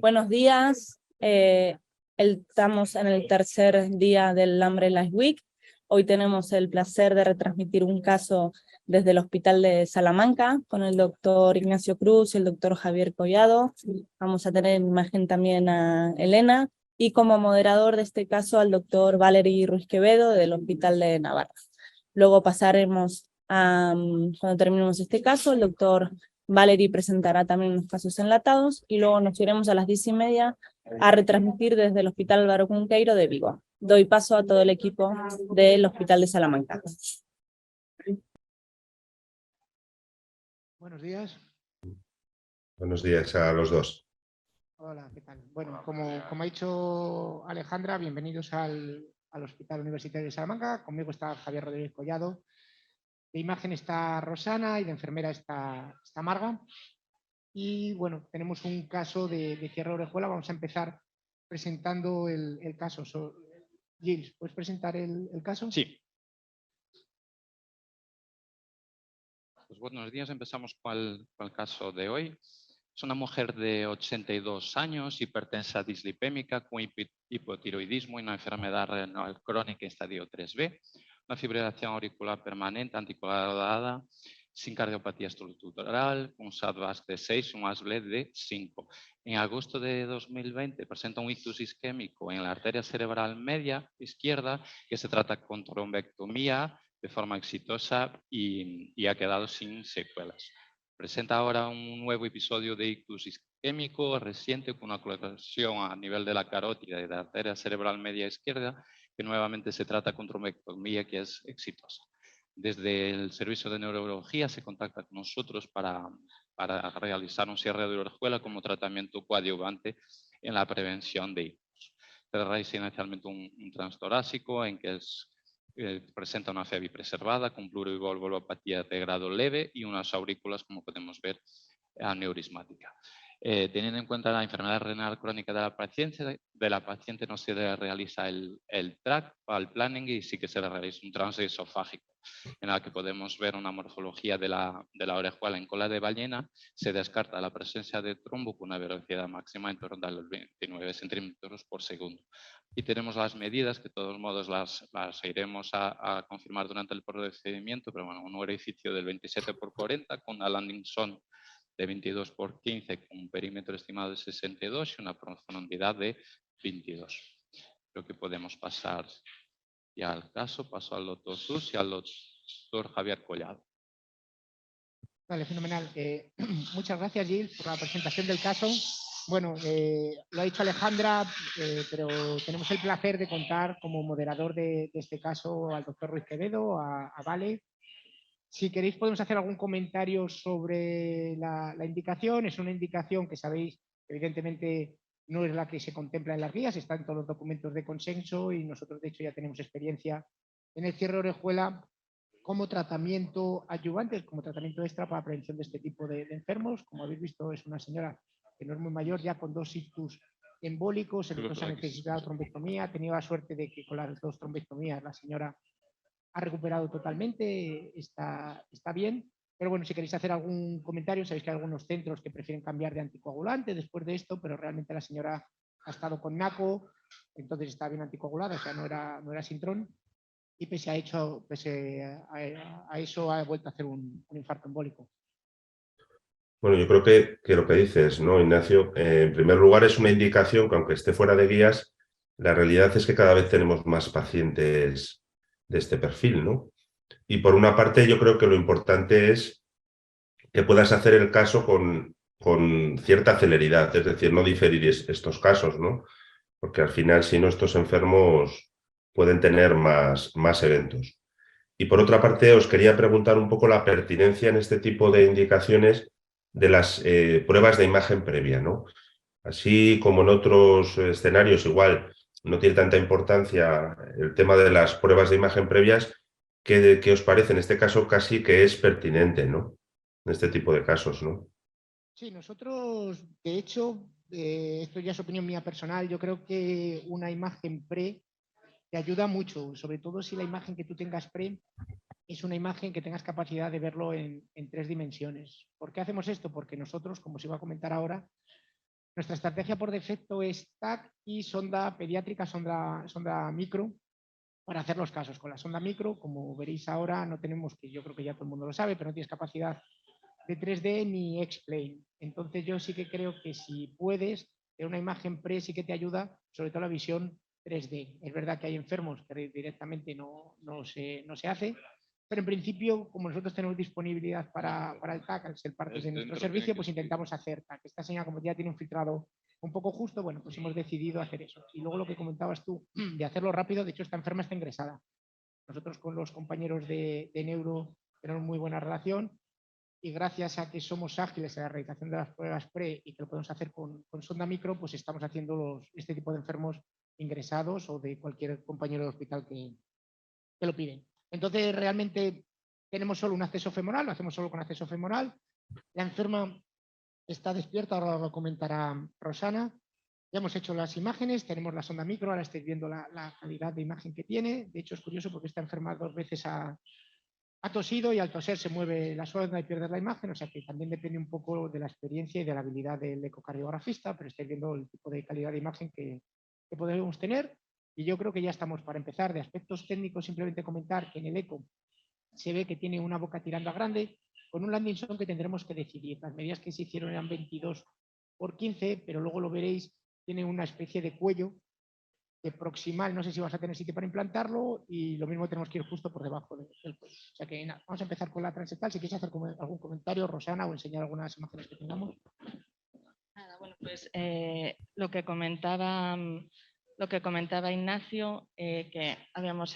Buenos días. Estamos en el tercer día del Umbrella Week. Hoy tenemos el placer de retransmitir un caso desde el Hospital de Salamanca con el doctor Ignacio Cruz y el doctor Javier Collado. Vamos a tener en imagen también a Elena y como moderador de este caso al doctor Valery Ruiz Quevedo del Hospital de Navarra. Luego pasaremos a, cuando terminemos este caso, el doctor Valery presentará también unos casos enlatados y luego nos iremos a las 10:30 a retransmitir desde el Hospital Álvaro Cunqueiro de Vigo. Doy paso a todo el equipo del Hospital de Salamanca. Buenos días. Buenos días a los dos. Hola, ¿qué tal? Bueno, como ha dicho Alejandra, bienvenidos al Hospital Universitario de Salamanca. Conmigo está Javier Rodríguez Collado. De imagen está Rosana y de enfermera está Marga. Y bueno, tenemos un caso de cierre de orejuela. Vamos a empezar presentando el caso. Gilles, ¿puedes presentar el caso? Sí. Pues buenos días, empezamos con el caso de hoy. Es una mujer de 82 años, hipertensa dislipémica, con hipotiroidismo y una enfermedad renal crónica estadio 3B, una fibrilación auricular permanente anticoagulada, sin cardiopatía estructural, con SAT-VASc de 6 y un ASBLED de 5. En agosto de 2020 presenta un ictus isquémico en la arteria cerebral media izquierda que se trata con trombectomía de forma exitosa y ha quedado sin secuelas. Presenta ahora un nuevo episodio de ictus isquémico reciente con una colocación a nivel de la carótida y de la arteria cerebral media izquierda, que nuevamente se trata con trombectomía que es exitosa. Desde el servicio de neurología se contacta con nosotros para realizar un cierre de orejuela como tratamiento coadyuvante en la prevención de ictus. Se realiza inicialmente un transtorácico en que presenta una FEBI preservada con plurivalvulopatía de grado leve y unas aurículas, como podemos ver, aneurismática. Teniendo en cuenta la enfermedad renal crónica de la paciente no se le realiza el TRAC al planning y sí que se le realiza un trance esofágico, en la que podemos ver una morfología de la orejuela en cola de ballena. Se descarta la presencia de trombo con una velocidad máxima en torno a los 29 centímetros por segundo. Y tenemos las medidas, que de todos modos las iremos a confirmar durante el procedimiento, pero bueno, un orificio del 27×40 con una landing zone de 22×15 con un perímetro estimado de 62 y una profundidad de 22. Creo que podemos pasar ya al caso. Paso al doctor Cruz y al doctor Javier Collado. Vale, fenomenal. Muchas gracias, Gilles, por la presentación del caso. Bueno, lo ha dicho Alejandra, pero tenemos el placer de contar como moderador de este caso al doctor Ruiz Quevedo, a Vale. Si queréis podemos hacer algún comentario sobre la indicación. Es una indicación que sabéis, evidentemente no es la que se contempla en las guías, está en todos los documentos de consenso y nosotros de hecho ya tenemos experiencia en el cierre de orejuela como tratamiento adyuvante, como tratamiento extra para prevención de este tipo de enfermos. Como habéis visto, es una señora que no es muy mayor, ya con 2 ictus embólicos, en los que ha necesitado trombectomía. Ha tenido la suerte de que con las 2 trombectomías la señora ha recuperado totalmente, está bien. Pero bueno, si queréis hacer algún comentario, sabéis que hay algunos centros que prefieren cambiar de anticoagulante después de esto, pero realmente la señora ha estado con NACO, entonces está bien anticoagulada, o sea, no era Sintrón, y pese a eso ha vuelto a hacer un infarto embólico. Bueno, yo creo que lo que dices, ¿no, Ignacio? En primer lugar, es una indicación que aunque esté fuera de guías, la realidad es que cada vez tenemos más pacientes de este perfil, ¿no? Y por una parte, yo creo que lo importante es que puedas hacer el caso con cierta celeridad, es decir, no diferir estos casos, ¿no? Porque al final, si no, estos enfermos pueden tener más eventos. Y por otra parte, os quería preguntar un poco la pertinencia en este tipo de indicaciones de las pruebas de imagen previa, ¿no? Así como en otros escenarios, igual no tiene tanta importancia el tema de las pruebas de imagen previas. ¿Qué os parece? En este caso casi que es pertinente, ¿no? En este tipo de casos, ¿no? Sí, nosotros, de hecho, esto ya es opinión mía personal, yo creo que una imagen pre te ayuda mucho, sobre todo si la imagen que tú tengas pre es una imagen que tengas capacidad de verlo en 3 dimensiones. ¿Por qué hacemos esto? Porque nosotros, como os iba a comentar ahora, Nuestra estrategia por defecto es TAC y sonda pediátrica, sonda micro, para hacer los casos. Con la sonda micro, como veréis ahora, no tenemos, que yo creo que ya todo el mundo lo sabe, pero no tienes capacidad de 3D ni X-Plane. Entonces yo sí que creo que si puedes, en una imagen pre sí que te ayuda, sobre todo la visión 3D. Es verdad que hay enfermos que directamente no se hace, pero en principio, como nosotros tenemos disponibilidad para el TAC, al ser parte de nuestro servicio, pues intentamos hacer TAC. Esta señal, como ya tiene un filtrado un poco justo, bueno, pues hemos decidido hacer eso. Y luego lo que comentabas tú, de hacerlo rápido, de hecho esta enferma está ingresada. Nosotros con los compañeros de neuro tenemos muy buena relación y gracias a que somos ágiles en la realización de las pruebas pre y que lo podemos hacer con sonda micro, pues estamos haciendo este tipo de enfermos ingresados o de cualquier compañero de hospital que lo piden. Entonces realmente tenemos solo un acceso femoral, lo hacemos solo con acceso femoral. La enferma está despierta, ahora lo comentará Rosana. Ya hemos hecho las imágenes, tenemos la sonda micro, ahora estáis viendo la calidad de imagen que tiene. De hecho es curioso porque esta enferma 2 veces ha tosido y al toser se mueve la sonda y pierde la imagen, o sea que también depende un poco de la experiencia y de la habilidad del ecocardiografista, pero estáis viendo el tipo de calidad de imagen que podemos tener. Y yo creo que ya estamos para empezar. De aspectos técnicos, simplemente comentar que en el eco se ve que tiene una boca tirando a grande, con un landing zone que tendremos que decidir. Las medidas que se hicieron eran 22×15, pero luego lo veréis, tiene una especie de cuello de proximal, no sé si vas a tener sitio para implantarlo, y lo mismo tenemos que ir justo por debajo del cuello. O sea que nada, vamos a empezar con la transectal. Si quieres hacer algún comentario, Rosana, o enseñar algunas imágenes que tengamos. Nada, bueno, pues lo que comentaba Ignacio, que habíamos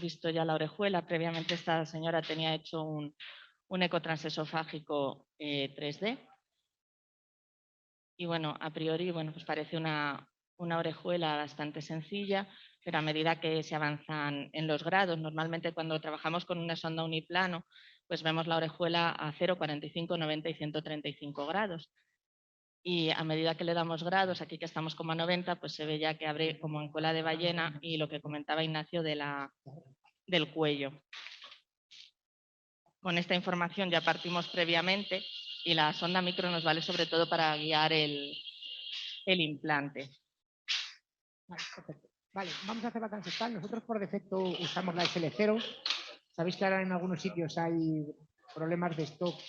visto ya la orejuela. Previamente esta señora tenía hecho un ecotransesofágico 3D. Y bueno, a priori, bueno, pues parece una orejuela bastante sencilla, pero a medida que se avanzan en los grados, normalmente cuando trabajamos con una sonda uniplano, pues vemos la orejuela a 0, 45, 90 y 135 grados. Y a medida que le damos grados, aquí que estamos como a 90, pues se ve ya que abre como en cola de ballena, y lo que comentaba Ignacio del cuello. Con esta información ya partimos previamente y la sonda micro nos vale sobre todo para guiar el implante. Vale, perfecto. Vale, vamos a hacer la transectal. Nosotros por defecto usamos la SL0. Sabéis que ahora en algunos sitios hay problemas de stock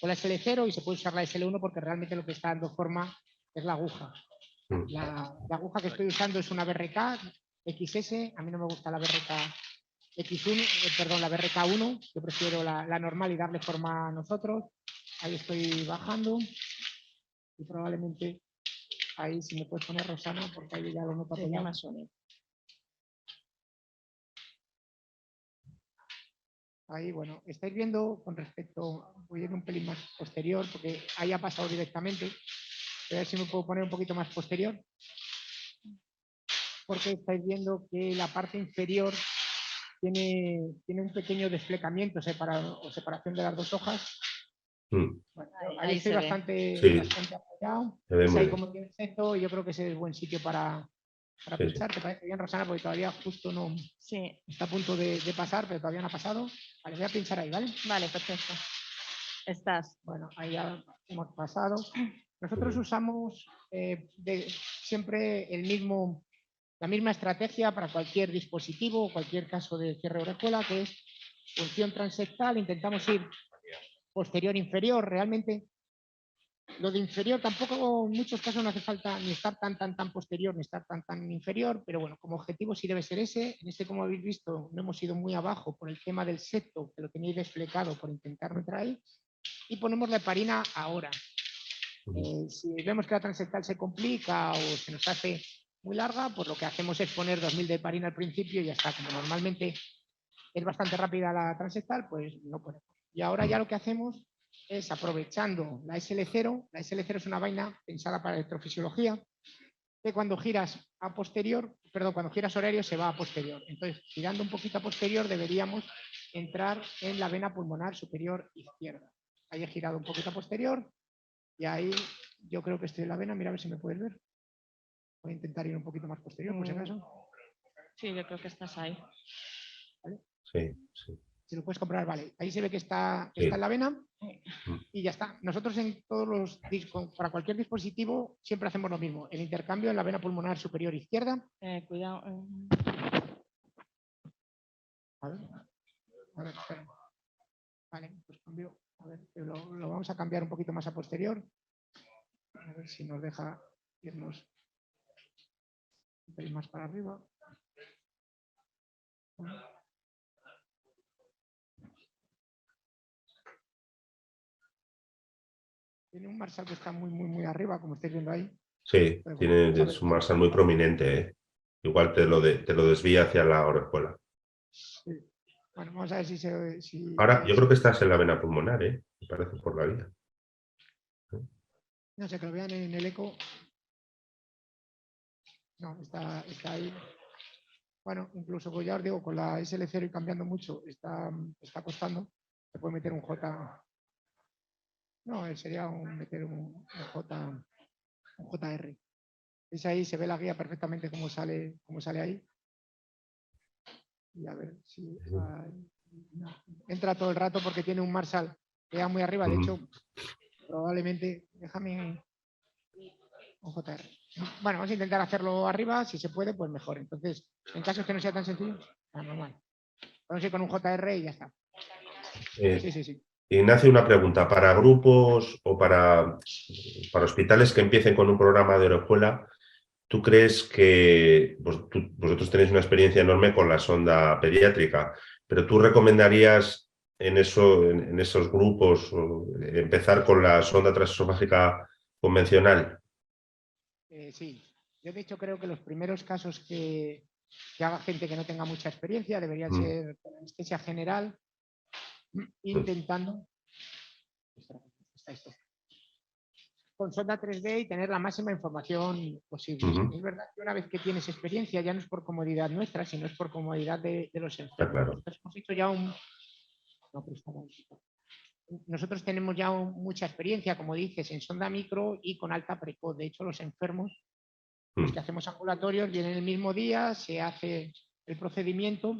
con la SL0 y se puede usar la SL1 porque realmente lo que está dando forma es la aguja. La aguja que estoy usando es una BRK XS. A mí no me gusta la BRK X1, perdón, la BRK1. Yo prefiero la normal y darle forma a nosotros. Ahí estoy bajando y probablemente ahí si me puedes poner, Rosana, porque ahí ya lo noto apoyado. Ahí, bueno, estáis viendo con respecto, voy a ir un pelín más posterior porque ahí ha pasado directamente. Voy a ver si me puedo poner un poquito más posterior. Porque estáis viendo que la parte inferior tiene un pequeño desplegamiento o separación de las dos hojas. Bueno, ahí estoy bastante apoyado. Es ahí como tiene esto, y yo creo que ese es buen sitio para pinchar. ¿Te parece bien, Rosana? Porque todavía justo no está a punto de pasar, pero todavía no ha pasado. Vale, voy a pinchar ahí, ¿vale? Vale, perfecto. Estás. Bueno, ahí ya hemos pasado. Nosotros usamos siempre la misma estrategia para cualquier dispositivo o cualquier caso de cierre de orejuela, que es función transectal. Intentamos ir posterior-inferior. Realmente lo de inferior tampoco en muchos casos no hace falta ni estar tan posterior ni estar tan inferior, pero bueno, como objetivo sí debe ser ese. En este, como habéis visto, no hemos ido muy abajo por el tema del septo, que lo tenéis desplegado por intentar meter ahí, y ponemos la heparina ahora. Si vemos que la transectal se complica o se nos hace muy larga, pues lo que hacemos es poner 2000 de heparina al principio y ya está. Como normalmente es bastante rápida la transectal, pues no ponemos. Y ahora ya lo que hacemos es, aprovechando la SL0, la SL0 es una vaina pensada para electrofisiología, que cuando giras a posterior, perdón, cuando giras horario se va a posterior. Entonces, girando un poquito a posterior deberíamos entrar en la vena pulmonar superior izquierda. Ahí he girado un poquito a posterior y ahí yo creo que estoy en la vena. Mira a ver si me puedes ver. Voy a intentar ir un poquito más posterior, por si acaso. Sí, yo creo que estás ahí. ¿Vale? Sí, sí. Si lo puedes comprobar, vale. Ahí se ve que está Sí. en la vena y ya está. Nosotros en todos los discos, para cualquier dispositivo, siempre hacemos lo mismo. El intercambio en la vena pulmonar superior izquierda. Cuidado. A ver, espera. Vale, pues cambio. A ver, lo vamos a cambiar un poquito más a posterior. A ver si nos deja irnos un pelín más para arriba. Tiene un Marshall que está muy arriba, como estáis viendo ahí. Sí, Pero tiene, es un Marshall muy prominente, ¿eh? Igual te lo desvía hacia la orejuela. Sí. Bueno, vamos a ver si Ahora, yo creo que estás en la vena pulmonar, ¿eh? Me parece por la vía. no sé, que lo vean en el eco. No, está ahí. Bueno, incluso pues ya os digo, con la SL0 y cambiando mucho, está costando. Se puede meter un J. No, sería meter un JR. ¿Veis ahí? Se ve la guía perfectamente cómo sale ahí. Y a ver si no. Entra todo el rato porque tiene un Marshall que va muy arriba. De hecho, probablemente, déjame un JR. Bueno, vamos a intentar hacerlo arriba, si se puede, pues mejor. Entonces, en caso que no sea tan sencillo, normal. Vamos a ir con un JR y ya está. Sí. Ignacio, una pregunta. ¿Para grupos o para hospitales que empiecen con un programa de orejuela, tú crees que vosotros tenéis una experiencia enorme con la sonda pediátrica, pero tú recomendarías en esos grupos empezar con la sonda transesofágica convencional? Sí, yo de hecho creo que los primeros casos que haga gente que no tenga mucha experiencia deberían ser con anestesia general, intentando con sonda 3D y tener la máxima información posible. Es verdad que una vez que tienes experiencia ya no es por comodidad nuestra, sino es por comodidad de los enfermos. Claro. Nosotros hemos hecho ya nosotros tenemos ya mucha experiencia, como dices, en sonda micro y con alta precoz. De hecho, los enfermos, los que hacemos ambulatorios, vienen el mismo día, se hace el procedimiento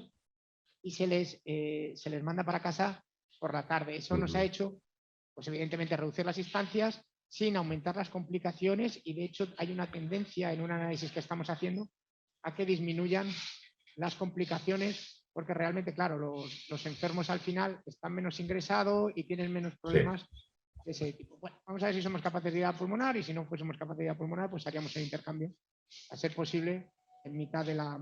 y se les manda para casa por la tarde. Eso nos ha hecho, pues evidentemente, reducir las instancias sin aumentar las complicaciones y, de hecho, hay una tendencia en un análisis que estamos haciendo a que disminuyan las complicaciones porque realmente, claro, los enfermos al final están menos ingresados y tienen menos problemas de ese tipo. Bueno, vamos a ver si somos capaces de ir a pulmonar y si no fuésemos capaces de ir a pulmonar, pues haríamos el intercambio, a ser posible, en mitad de la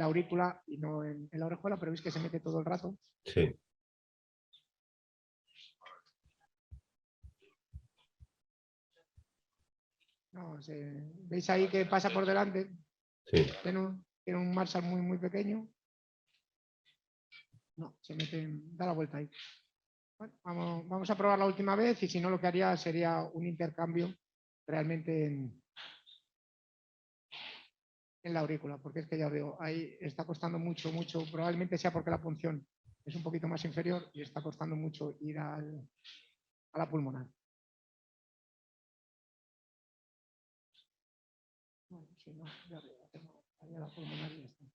aurícula y no en la orejuela, pero veis que se mete todo el rato. Sí. No, ¿veis ahí que pasa por delante? Sí. Tiene un Marshall muy pequeño. No, se mete, da la vuelta ahí. Bueno, vamos a probar la última vez y si no lo que haría sería un intercambio realmente en la aurícula, porque es que ya os digo, ahí está costando mucho, probablemente sea porque la punción es un poquito más inferior y está costando mucho ir a la pulmonar. Bueno, si no, ya haría la pulmonar y ya está.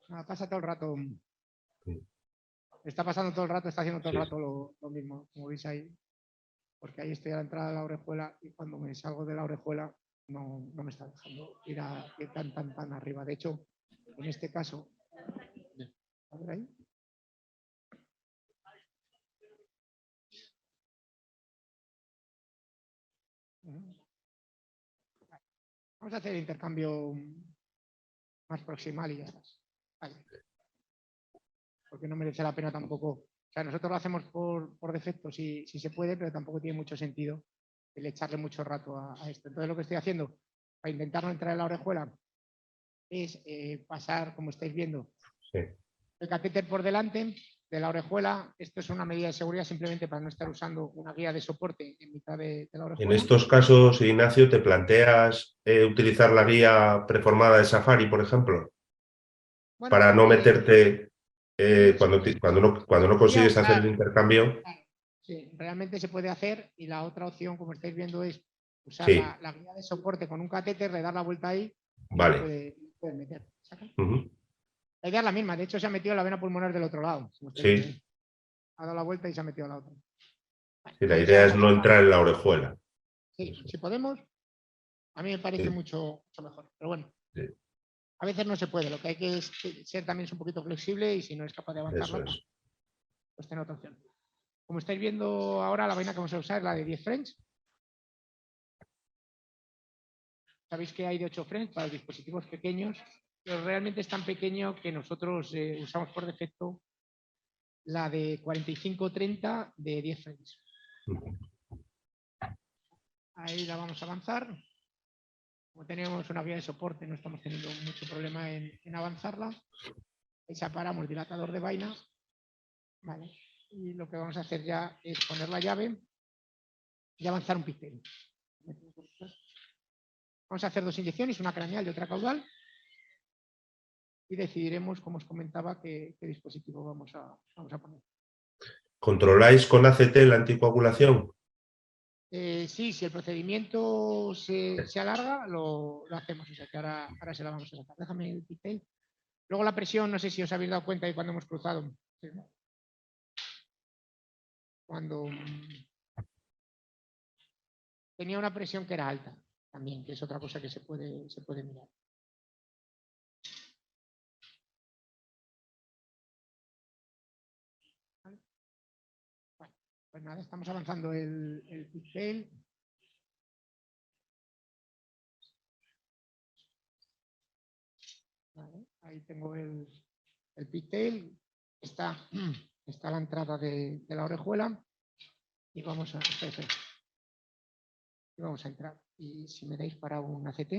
Nada, pasa todo el rato. Está pasando todo el rato, está haciendo todo el rato lo mismo, como veis ahí. Porque ahí estoy a la entrada de la orejuela y cuando me salgo de la orejuela no me está dejando ir tan arriba. De hecho, en este caso, a ver ahí. Vamos a hacer el intercambio más proximal y ya está. Vale. Porque no merece la pena tampoco. O sea, nosotros lo hacemos por defecto, si se puede, pero tampoco tiene mucho sentido el echarle mucho rato a esto. Entonces, lo que estoy haciendo para intentar no entrar en la orejuela es pasar, como estáis viendo, el catéter por delante de la orejuela. Esto es una medida de seguridad simplemente para no estar usando una guía de soporte en mitad de la orejuela. En estos casos, Ignacio, ¿te planteas utilizar la guía preformada de Safari, por ejemplo? Bueno, para no meterte cuando no consigues hacer el intercambio. Sí, realmente se puede hacer y la otra opción, como estáis viendo, es usar la guía de soporte con un catéter, le dar la vuelta ahí y vale. puedes meter. La idea es la misma, de hecho se ha metido la vena pulmonar del otro lado. Sí. Ha dado la vuelta y se ha metido a la otra. Bueno, Sí, la vamos idea a- es no entrar en la orejuela. Sí, si podemos, a mí me parece Sí. mucho mejor. Pero bueno, Sí. a veces no se puede. Lo que hay que es ser también un poquito flexible y si no es capaz de avanzarla, Eso es. pues tener otra opción. Como estáis viendo ahora, la vaina que vamos a usar es la de 10 frames. Sabéis que hay de 8 frames para los dispositivos pequeños, pero realmente es tan pequeño que nosotros usamos por defecto la de 45-30 de 10 frames. Ahí la vamos a avanzar. Como tenemos una vía de soporte, no estamos teniendo mucho problema en avanzarla. Ahí separamos dilatador de vaina. Vale. Y lo que vamos a hacer ya es poner la llave y avanzar un píxel. Vamos a hacer 2 inyecciones, una craneal y otra caudal. Y decidiremos, como os comentaba, qué dispositivo vamos a poner. ¿Controláis con ACT la anticoagulación? Sí, si el procedimiento se alarga, lo hacemos. O sea que ahora se la vamos a sacar. Déjame el pixel. Luego la presión, no sé si os habéis dado cuenta de cuando hemos cruzado. Cuando tenía una presión que era alta también, que es otra cosa que se puede mirar. Bueno, pues nada, estamos avanzando el pixel. Vale, ahí tengo el pigtail, está la entrada de la orejuela y vamos a entrar. Y si me dais para un ACT.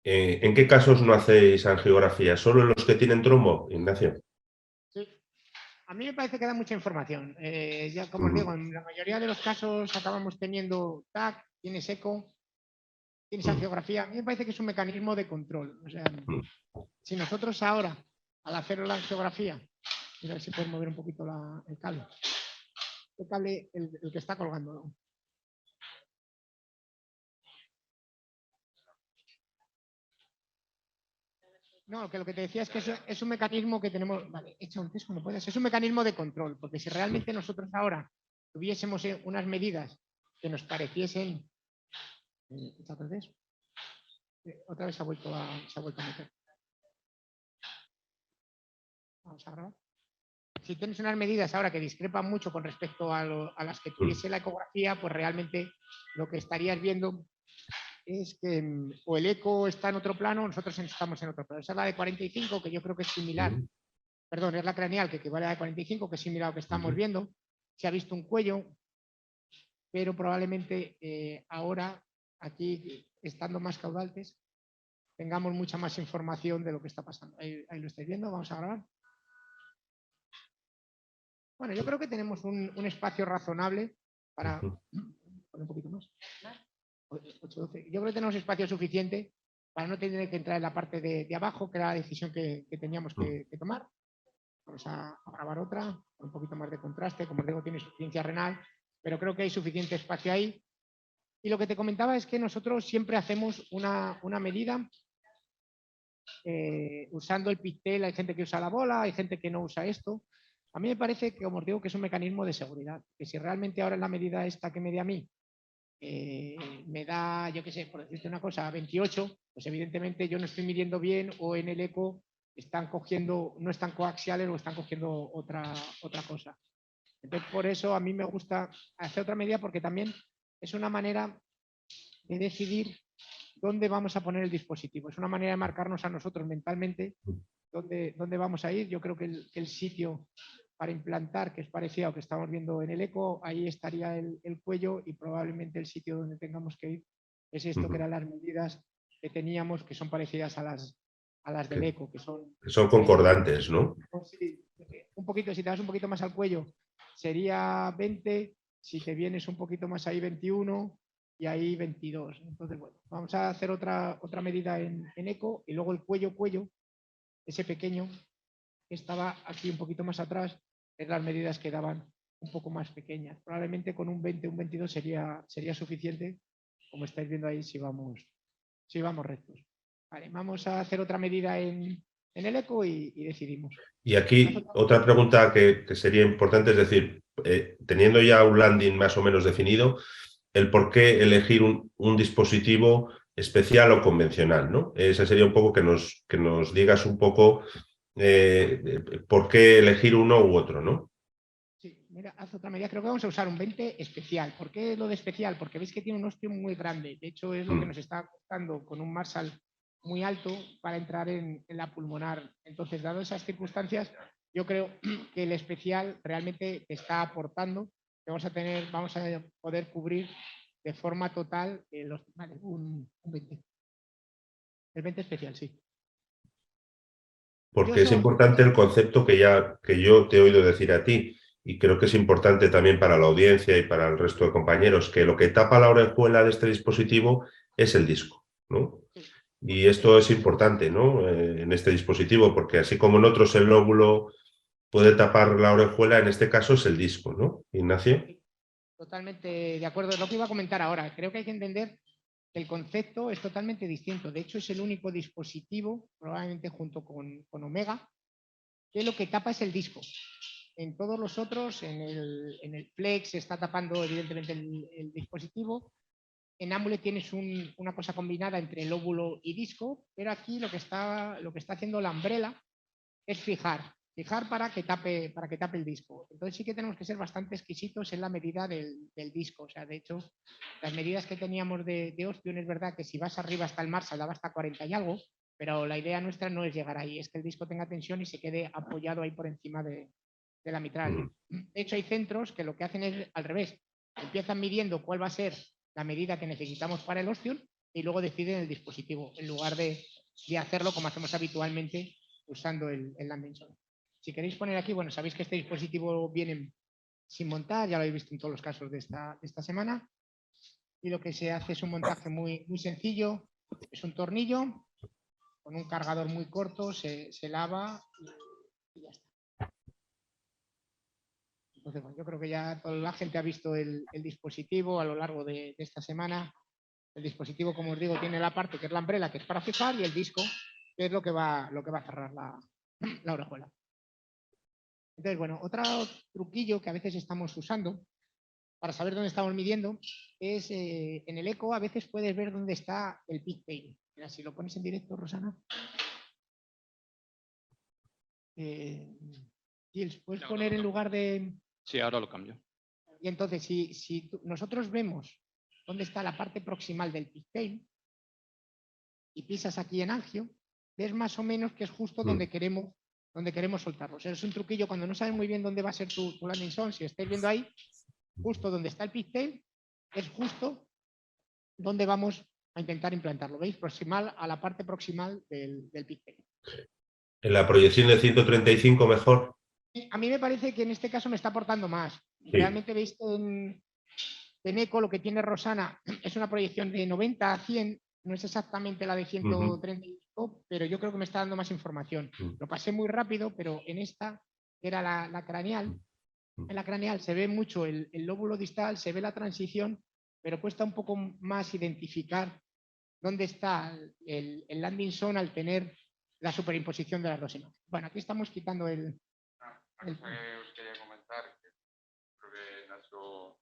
¿En qué casos no hacéis angiografía? ¿Solo en los que tienen trombo, Ignacio? Sí. A mí me parece que da mucha información. Ya como os digo, en la mayoría de los casos acabamos teniendo TAC, tienes eco, tienes angiografía. A mí me parece que es un mecanismo de control. O sea, si nosotros ahora, al hacer la angiografía, a ver si puedes mover un poquito el cable. El cable, el que está colgando, ¿no? No, que lo que te decía es que es un mecanismo que tenemos. Vale, echa un test como puedas. Es un mecanismo de control, porque si realmente nosotros ahora tuviésemos unas medidas que nos pareciesen. Echa otro test. Otra vez se ha vuelto a meter. Vamos a grabar. Si tienes unas medidas ahora que discrepan mucho con respecto a las que tuviese la ecografía, pues realmente lo que estarías viendo es que o el eco está en otro plano, nosotros estamos en otro plano. Esa es la de 45, que yo creo que es similar. Perdón, es la craneal, que equivale a la de 45, que es similar a lo que estamos viendo. Se ha visto un cuello, pero probablemente ahora, aquí, estando más caudales, tengamos mucha más información de lo que está pasando. Ahí lo estáis viendo, vamos a grabar. Bueno, yo creo que tenemos un espacio razonable para... Poner un poquito más. 8, 12. Yo creo que tenemos espacio suficiente para no tener que entrar en la parte de abajo, que era la decisión que teníamos que tomar. Vamos a grabar otra, con un poquito más de contraste. Como os digo, tiene insuficiencia renal, pero creo que hay suficiente espacio ahí. Y lo que te comentaba es que nosotros siempre hacemos una medida usando el pigtail. Hay gente que usa la bola, hay gente que no usa esto. A mí me parece que, como os digo, que es un mecanismo de seguridad. Que si realmente ahora en la medida esta que me dé a mí me da, yo qué sé, por decirte una cosa, 28, pues evidentemente yo no estoy midiendo bien o en el eco están cogiendo, no están coaxiales o están cogiendo otra cosa. Entonces, por eso a mí me gusta hacer otra medida, porque también es una manera de decidir dónde vamos a poner el dispositivo. Es una manera de marcarnos a nosotros mentalmente dónde vamos a ir. Yo creo que el sitio para implantar, que es parecido a lo que estamos viendo en el eco, ahí estaría el cuello, y probablemente el sitio donde tengamos que ir es esto, que eran las medidas que teníamos, que son parecidas a las del eco, que son concordantes, ¿no? Sí, un poquito, si te das un poquito más al cuello, sería 20, si te vienes un poquito más ahí, 21, y ahí 22. Entonces, bueno, vamos a hacer otra medida en eco, y luego el cuello, ese pequeño que estaba aquí un poquito más atrás, es las medidas que daban un poco más pequeñas. Probablemente con un 20, un 22 sería suficiente, como estáis viendo ahí, si vamos rectos. Vale, vamos a hacer otra medida en el eco y decidimos. Y aquí otra pregunta que sería importante, es decir, teniendo ya un landing más o menos definido, el por qué elegir un dispositivo especial o convencional, ¿no? Ese sería un poco que nos digas un poco por qué elegir uno u otro, ¿no? Sí, mira, haz otra medida. Creo que vamos a usar un 20 especial. ¿Por qué lo de especial? Porque veis que tiene un ostium muy grande. De hecho, es lo que nos está costando con un Marshall muy alto para entrar en la pulmonar. Entonces, dado esas circunstancias, yo creo que el especial realmente te está aportando que vamos a poder cubrir de forma total vale, un 20. El 20 especial, sí. Porque es importante el concepto que yo te he oído decir a ti, y creo que es importante también para la audiencia y para el resto de compañeros, que lo que tapa la orejuela de este dispositivo es el disco, ¿no? Y esto es importante, ¿no? En este dispositivo, porque así como en otros el lóbulo puede tapar la orejuela, en este caso es el disco, ¿no, Ignacio? Totalmente de acuerdo, es lo que iba a comentar ahora. Creo que hay que entender que el concepto es totalmente distinto. De hecho, es el único dispositivo, probablemente junto con Omega, que lo que tapa es el disco. En todos los otros, en el Flex se está tapando evidentemente el dispositivo. En Amulet tienes una cosa combinada entre lóbulo y disco, pero aquí lo que está haciendo la Umbrella es fijar para que tape el disco. Entonces sí que tenemos que ser bastante exquisitos en la medida del disco. O sea, de hecho, las medidas que teníamos de ostium, es verdad que si vas arriba hasta el Marshall daba hasta 40 y algo, pero la idea nuestra no es llegar ahí, es que el disco tenga tensión y se quede apoyado ahí por encima de la mitral. De hecho, hay centros que lo que hacen es al revés. Empiezan midiendo cuál va a ser la medida que necesitamos para el ostium y luego deciden el dispositivo, en lugar de hacerlo como hacemos habitualmente usando el landing zone. Si queréis poner aquí, bueno, sabéis que este dispositivo viene sin montar, ya lo habéis visto en todos los casos de esta semana. Y lo que se hace es un montaje muy, muy sencillo. Es un tornillo con un cargador muy corto, se lava y ya está. Entonces, bueno, yo creo que ya toda la gente ha visto el dispositivo a lo largo de esta semana. El dispositivo, como os digo, tiene la parte que es la umbrella, que es para fijar, y el disco, que es lo que va a cerrar la orejuela. Entonces, bueno, otro truquillo que a veces estamos usando para saber dónde estamos midiendo es en el eco a veces puedes ver dónde está el pigtail. Mira, si lo pones en directo, Rosana. Gilles, ¿puedes poner en lugar de...? Sí, ahora lo cambio. Y entonces, si nosotros vemos dónde está la parte proximal del pigtail y pisas aquí en angio, ves más o menos que es justo donde queremos soltarlo. O sea, es un truquillo cuando no sabes muy bien dónde va a ser tu landing zone. Si estáis viendo ahí, justo donde está el pigtail, es justo donde vamos a intentar implantarlo. ¿Veis? Proximal a la parte proximal del pigtail. En la proyección de 135 mejor. A mí me parece que en este caso me está aportando más. Sí. Realmente veis que en eco lo que tiene Rosana es una proyección de 90 a 100, no es exactamente la de 135, pero yo creo que me está dando más información. Lo pasé muy rápido, pero en esta, que era la craneal, en la craneal se ve mucho el lóbulo distal, se ve la transición, pero cuesta un poco más identificar dónde está el landing zone al tener la superimposición de las dos imágenes. Bueno, aquí estamos quitando el... Os quería comentar que creo que Nacho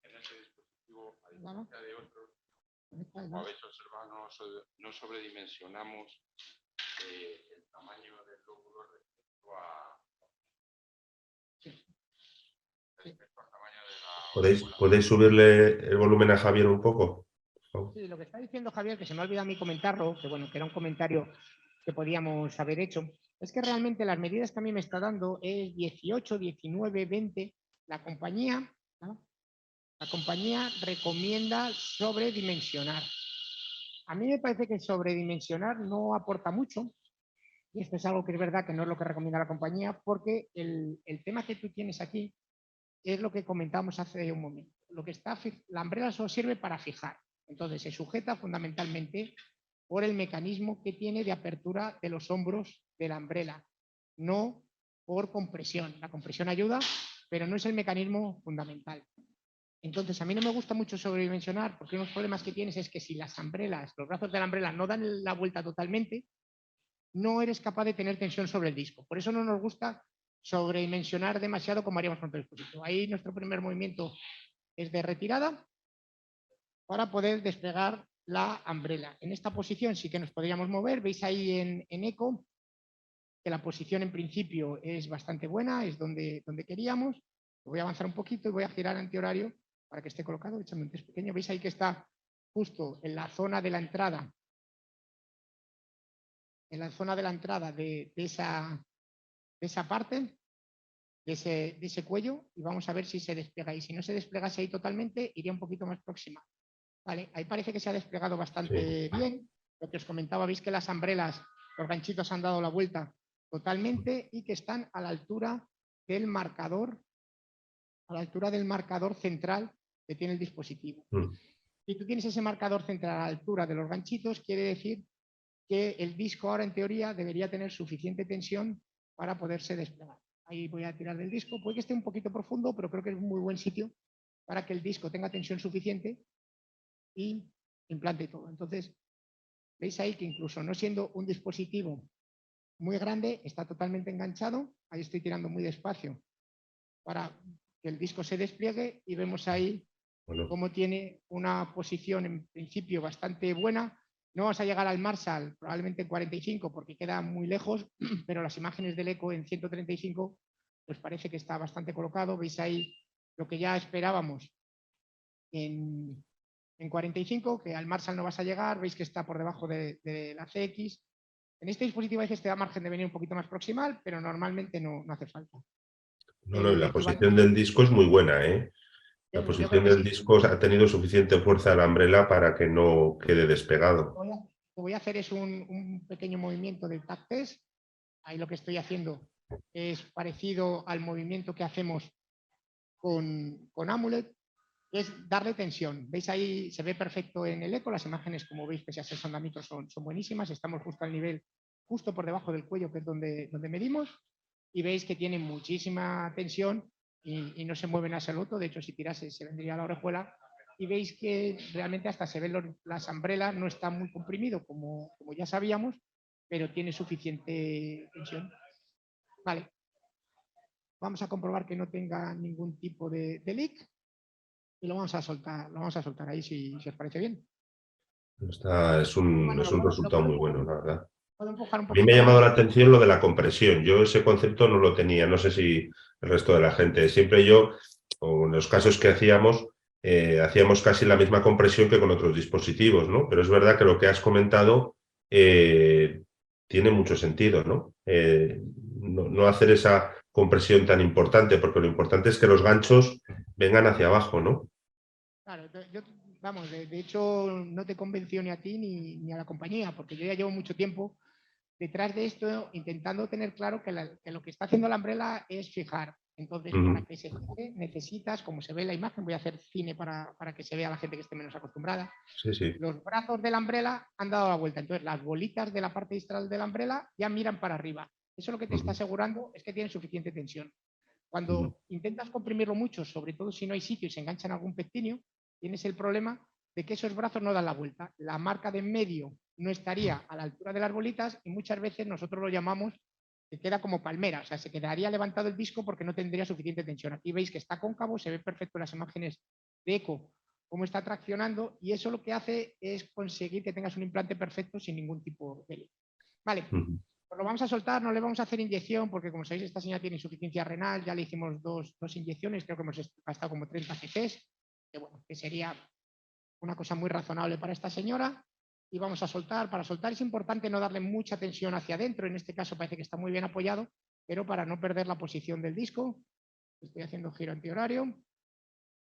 en ese dispositivo, a diferencia de otros, como habéis observado, no sobredimensionamos el tamaño del lóbulo respecto al tamaño de la... ¿Podéis subirle el volumen a Javier un poco? Sí, lo que está diciendo Javier, que se me ha olvidado a mí comentarlo, que bueno, que era un comentario que podíamos haber hecho, es que realmente las medidas que a mí me está dando es 18, 19, 20. La compañía recomienda sobredimensionar. A mí me parece que sobredimensionar no aporta mucho, y esto es algo que es verdad que no es lo que recomienda la compañía, porque el tema que tú tienes aquí es lo que comentábamos hace un momento. La umbrella solo sirve para fijar. Entonces se sujeta fundamentalmente por el mecanismo que tiene de apertura de los hombros de la umbrella, no por compresión. La compresión ayuda, pero no es el mecanismo fundamental. Entonces, a mí no me gusta mucho sobredimensionar, porque uno de los problemas que tienes es que si las umbrelas, los brazos de la umbrella no dan la vuelta totalmente, no eres capaz de tener tensión sobre el disco. Por eso no nos gusta sobredimensionar demasiado como haríamos con otro dispositivo. Ahí nuestro primer movimiento es de retirada para poder desplegar la umbrella. En esta posición sí que nos podríamos mover. Veis ahí en eco que la posición en principio es bastante buena, es donde queríamos. Voy a avanzar un poquito y voy a girar antihorario para que esté colocado. Échame un test pequeño. Veis ahí que está justo en la zona de la entrada. En la zona de la entrada de esa parte, de ese cuello, y vamos a ver si se despliega. Y si no se desplegase ahí totalmente, iría un poquito más próxima. Vale, ahí parece que se ha desplegado bastante bien. Lo que os comentaba, veis que las umbrelas, los ganchitos han dado la vuelta totalmente y que están a la altura del marcador, central que tiene el dispositivo. Si tú tienes ese marcador central a la altura de los ganchitos, quiere decir que el disco ahora en teoría debería tener suficiente tensión para poderse desplegar. Ahí voy a tirar del disco, puede que esté un poquito profundo, pero creo que es un muy buen sitio para que el disco tenga tensión suficiente y implante todo. Entonces, veis ahí que incluso no siendo un dispositivo muy grande, está totalmente enganchado. Ahí estoy tirando muy despacio para que el disco se despliegue y vemos ahí cómo tiene una posición en principio bastante buena. No vamos a llegar al Marshall probablemente en 45 porque queda muy lejos, pero las imágenes del eco en 135 pues parece que está bastante colocado. Veis ahí lo que ya esperábamos en 45, que al Marshall no vas a llegar. Veis que está por debajo de la CX. En este dispositivo a veces te da margen de venir un poquito más proximal, pero normalmente no hace falta. No, y la posición del disco es muy buena, ¿eh? La posición del disco ha tenido suficiente fuerza a la umbrella para que no quede despegado. Lo que voy a hacer es un pequeño movimiento del tag test. Ahí lo que estoy haciendo es parecido al movimiento que hacemos con Amulet, que es darle tensión. ¿Veis ahí? Se ve perfecto en el eco. Las imágenes, como veis, pese a ser sondamientos, son buenísimas. Estamos justo al nivel, justo por debajo del cuello, que es donde medimos. Y veis que tiene muchísima tensión y no se mueve en absoluto. De hecho, si tirase, se vendría la orejuela. Y veis que realmente hasta se ven las umbrelas, no está muy comprimido, como ya sabíamos, pero tiene suficiente tensión. Vale. Vamos a comprobar que no tenga ningún tipo de leak. Y lo vamos a soltar ahí si os parece bien. Es un resultado muy bueno, la verdad. ¿Puedo empujar un A mí poquito me ha llamado más? la atención lo de la compresión. Yo ese concepto no lo tenía, no sé si el resto de la gente. Siempre yo, o en los casos que hacíamos casi la misma compresión que con otros dispositivos, ¿no? Pero es verdad que lo que has comentado tiene mucho sentido, ¿no? No hacer esa compresión tan importante, porque lo importante es que los ganchos vengan hacia abajo, ¿no? Claro, vamos, de hecho no te convenció ni a ti ni a la compañía, porque yo ya llevo mucho tiempo detrás de esto intentando tener claro que lo que está haciendo la umbrella es fijar. Entonces, para que se fije, necesitas, como se ve en la imagen, voy a hacer cine para que se vea a la gente que esté menos acostumbrada. Sí. Los brazos de la umbrella han dado la vuelta. Entonces, las bolitas de la parte distal de la umbrella ya miran para arriba. Eso lo que te está asegurando es que tiene suficiente tensión. Cuando intentas comprimirlo mucho, sobre todo si no hay sitio y se engancha en algún pectíneo, tienes el problema de que esos brazos no dan la vuelta. La marca de en medio no estaría a la altura de las bolitas y muchas veces nosotros lo llamamos que queda como palmera, o sea, se quedaría levantado el disco porque no tendría suficiente tensión. Aquí veis que está cóncavo, se ve perfecto en las imágenes de eco cómo está traccionando y eso lo que hace es conseguir que tengas un implante perfecto sin ningún tipo de lío. Vale, pues lo vamos a soltar, no le vamos a hacer inyección porque como sabéis esta señora tiene insuficiencia renal, ya le hicimos dos inyecciones, creo que hemos gastado como 30 cc's, que bueno, que sería una cosa muy razonable para esta señora. Y vamos a soltar. Para soltar es importante no darle mucha tensión hacia adentro. En este caso parece que está muy bien apoyado, pero para no perder la posición del disco, estoy haciendo giro antihorario.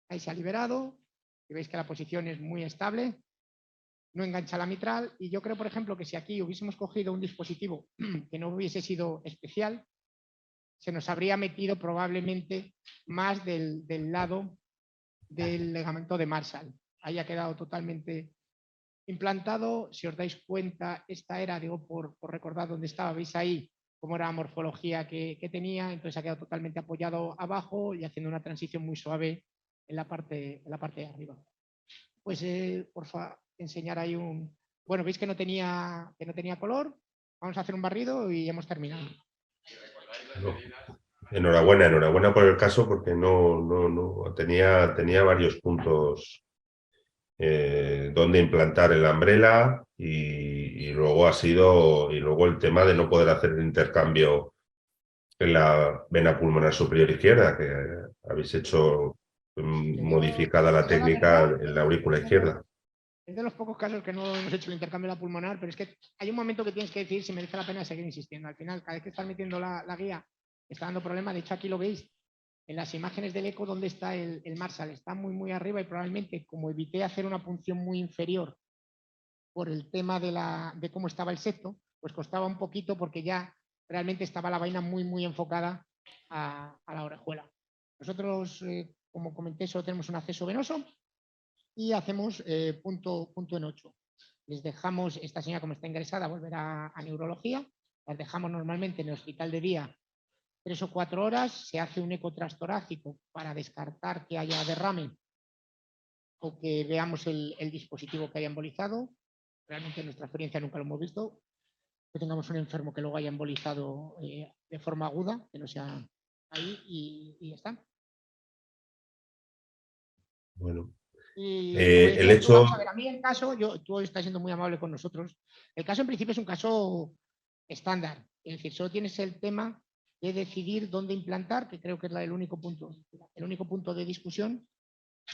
Ahí se ha liberado. Y veis que la posición es muy estable. No engancha la mitral. Y yo creo, por ejemplo, que si aquí hubiésemos cogido un dispositivo que no hubiese sido especial, se nos habría metido probablemente más del lado del ligamento de Marshall. Ahí ha quedado totalmente implantado. Si os dais cuenta, esta era, digo, por recordar dónde estaba, veis ahí cómo era la morfología que tenía, entonces ha quedado totalmente apoyado abajo y haciendo una transición muy suave en la parte de arriba. Pues, por favor, enseñar ahí un... Bueno, veis que no tenía color. Vamos a hacer un barrido y hemos terminado. No. Enhorabuena por el caso, porque no tenía varios puntos donde implantar el Umbrella y luego luego el tema de no poder hacer el intercambio en la vena pulmonar superior izquierda, que habéis hecho modificada la técnica en la aurícula izquierda. Es de los pocos casos que no hemos hecho el intercambio de la pulmonar, pero es que hay un momento que tienes que decidir si merece la pena seguir insistiendo. Al final, cada vez que estás metiendo la guía, está dando problema. De hecho, aquí lo veis en las imágenes del eco donde está el Marshall. Está muy arriba y probablemente, como evité hacer una punción muy inferior por el tema de cómo estaba el septo, pues costaba un poquito porque ya realmente estaba la vaina muy enfocada a la orejuela. Nosotros, como comenté, solo tenemos un acceso venoso y hacemos punto en 8. Les dejamos, esta señora como está ingresada volverá a neurología, las dejamos normalmente en el hospital de día 3 o 4 horas, se hace un eco transtorácico para descartar que haya derrame o que veamos el dispositivo que haya embolizado. Realmente en nuestra experiencia nunca lo hemos visto, que tengamos un enfermo que luego haya embolizado de forma aguda, que no sea ahí y ya está. Bueno. Y El decía, hecho... vamos a ver, a mí el caso, tú estás siendo muy amable con nosotros, el caso en principio es un caso estándar, es decir, solo tienes el tema de decidir dónde implantar, que creo que es el único punto de discusión,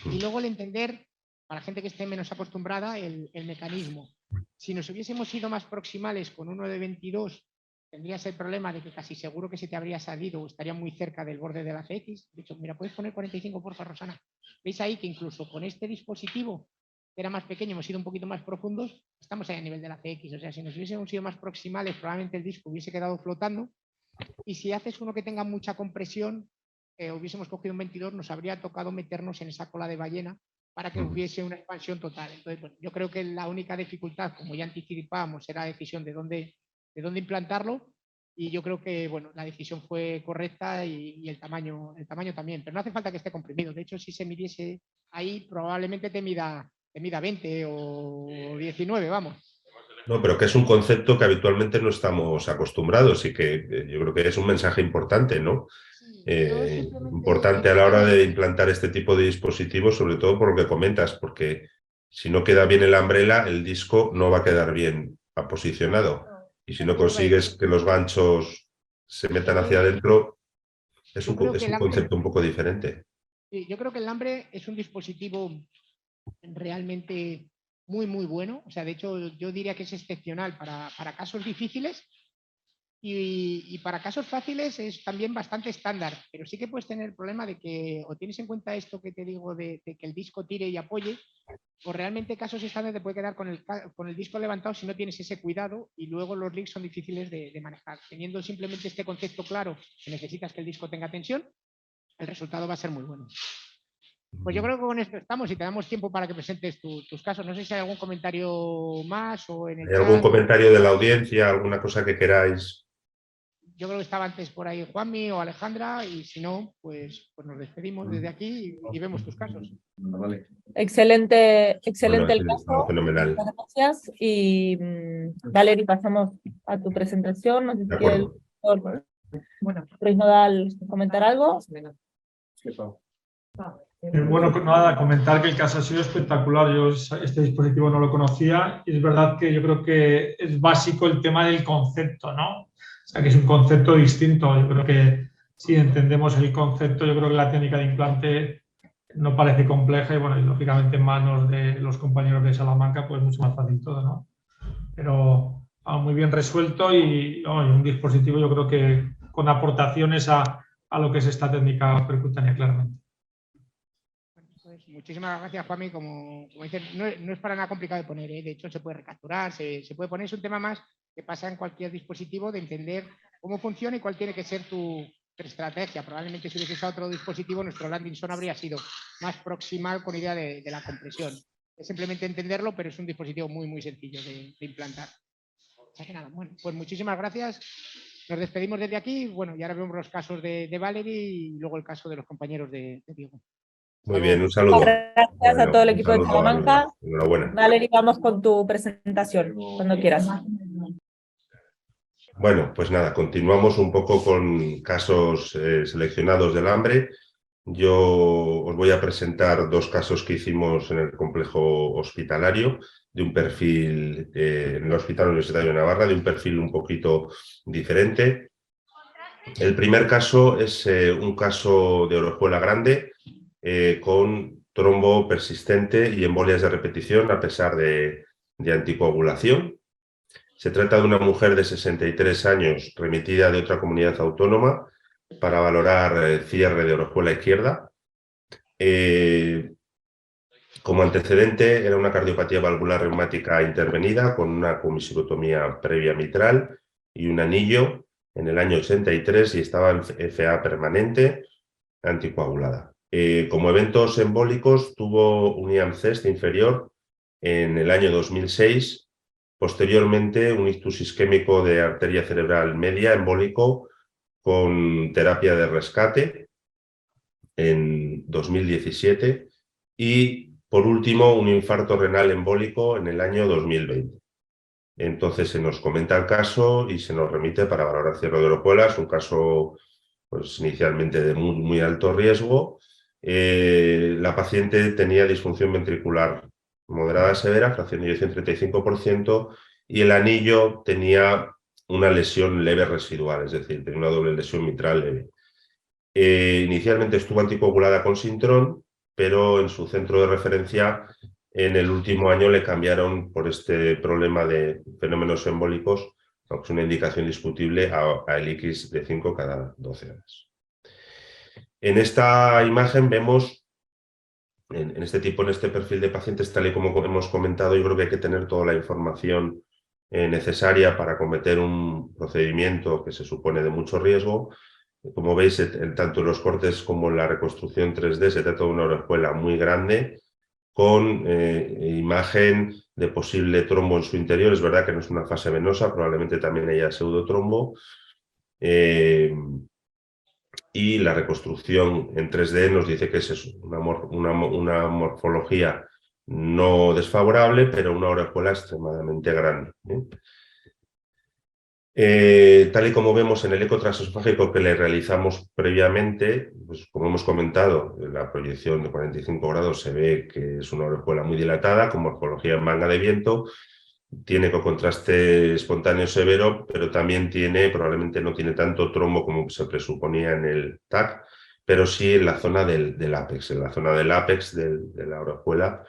y luego el entender, para gente que esté menos acostumbrada, el mecanismo. Si nos hubiésemos ido más proximales con uno de 22, tendrías el problema de que casi seguro que se te habría salido o estaría muy cerca del borde de la CX. De hecho, mira, puedes poner 45, porfa, Rosana. Veis ahí que incluso con este dispositivo, que era más pequeño, hemos ido un poquito más profundos, estamos ahí a nivel de la CX. O sea, si nos hubiésemos ido más proximales, probablemente el disco hubiese quedado flotando. Y si haces uno que tenga mucha compresión, hubiésemos cogido un 22, nos habría tocado meternos en esa cola de ballena para que hubiese una expansión total. Entonces, bueno, yo creo que la única dificultad, como ya anticipábamos, era la decisión de dónde implantarlo, y yo creo que bueno, la decisión fue correcta y el tamaño también, pero no hace falta que esté comprimido. De hecho, si se midiese ahí, probablemente te mida 20 o 19, vamos. No, pero que es un concepto que habitualmente no estamos acostumbrados y que yo creo que es un mensaje importante, ¿no? Importante a la hora de implantar este tipo de dispositivos, sobre todo por lo que comentas, porque si no queda bien el Umbrella, el disco no va a quedar bien posicionado. Y si no consigues que los ganchos se metan hacia adentro, es un concepto un poco diferente. Sí, yo creo que el Lambre es un dispositivo realmente muy bueno. O sea, de hecho, yo diría que es excepcional para casos difíciles. Y para casos fáciles es también bastante estándar, pero sí que puedes tener el problema de que o tienes en cuenta esto que te digo de que el disco tire y apoye, o realmente casos estándar te puede quedar con el disco levantado si no tienes ese cuidado, y luego los leaks son difíciles de manejar. Teniendo simplemente este concepto claro, que necesitas que el disco tenga tensión, el resultado va a ser muy bueno. Pues yo creo que con esto estamos y te damos tiempo para que presentes tus casos. No sé si hay algún comentario más o en el ¿Hay algún chat. comentario de la audiencia, alguna cosa que queráis? Yo creo que estaba antes por ahí Juanmi o Alejandra, y si no, pues nos despedimos desde aquí y vemos tus casos. Vale. Excelente Bueno, el caso. fenomenal. Muchas gracias. Y Valery, pasamos a tu presentación. No sé si De quiere el acuerdo. doctor Ruiz Nodal comentar algo. Bueno, nada, comentar que el caso ha sido espectacular. Yo este dispositivo no lo conocía y es verdad que yo creo que es básico el tema del concepto, ¿no? O sea, que es un concepto distinto. Yo creo que si entendemos el concepto, yo creo que la técnica de implante no parece compleja y, bueno, y lógicamente en manos de los compañeros de Salamanca, pues mucho más fácil todo, ¿no? Pero muy bien resuelto y un dispositivo, yo creo que con aportaciones a lo que es esta técnica percutánea, claramente. Pues muchísimas gracias, Juanmi. Como dices, no es para nada complicado de poner, ¿eh? De hecho, se puede recapturar, se puede poner. Es un tema más que pasa en cualquier dispositivo, de entender cómo funciona y cuál tiene que ser tu estrategia. Probablemente si hubiese usado otro dispositivo, nuestro landing zone habría sido más proximal con idea de la compresión. Es simplemente entenderlo, pero es un dispositivo muy, muy sencillo de implantar. O sea que nada, bueno, pues muchísimas gracias. Nos despedimos desde aquí. Bueno, y ahora vemos los casos de Valerie y luego el caso de los compañeros de Diego. Muy bien, un saludo. Gracias a todo el equipo de Un saludo a Salamanca. los dos. Enhorabuena. Valerie, vamos con tu presentación, cuando quieras. Bueno, pues nada, continuamos un poco con casos seleccionados del hambre. Yo os voy a presentar dos casos que hicimos en el complejo hospitalario, de un perfil, en el Hospital Universitario de Navarra, de un perfil un poquito diferente. El primer caso es un caso de orejuela grande con trombo persistente y embolias de repetición a pesar de anticoagulación. Se trata de una mujer de 63 años remitida de otra comunidad autónoma para valorar cierre de orejuela izquierda. Como antecedente era una cardiopatía valvular reumática intervenida con una comisivotomía previa mitral y un anillo en el año 83 y estaba en FA permanente anticoagulada. Como eventos embólicos tuvo un IAM-CEST inferior en el año 2006, posteriormente un ictus isquémico de arteria cerebral media embólico con terapia de rescate en 2017 y por último un infarto renal embólico en el año 2020. Entonces se nos comenta el caso y se nos remite para valorar cierre de orejuelas, un caso pues, inicialmente de muy alto riesgo. La paciente tenía disfunción ventricular moderada severa, fracción de eyección 35%, y el anillo tenía una lesión leve residual, es decir, tenía una doble lesión mitral leve. Inicialmente estuvo anticoagulada con Sintrom, pero en su centro de referencia en el último año le cambiaron por este problema de fenómenos embólicos, aunque es una indicación discutible, a Eliquis de 5 cada 12 horas. En esta imagen vemos, en este perfil de pacientes, tal y como hemos comentado, yo creo que hay que tener toda la información necesaria para cometer un procedimiento que se supone de mucho riesgo. Como veis, tanto en los cortes como en la reconstrucción 3D se trata de una orejuela muy grande con imagen de posible trombo en su interior. Es verdad que no es una fase venosa, probablemente también haya pseudotrombo. Y la reconstrucción en 3D nos dice que es eso, una morfología no desfavorable, pero una orejuela extremadamente grande. Tal y como vemos en el eco transesofágico que le realizamos previamente, pues como hemos comentado, en la proyección de 45 grados se ve que es una orejuela muy dilatada, con morfología en manga de viento, tiene contraste espontáneo severo, pero también probablemente no tiene tanto trombo como se presuponía en el TAC, pero sí en la zona del ápex. En la zona del ápex de la orejuela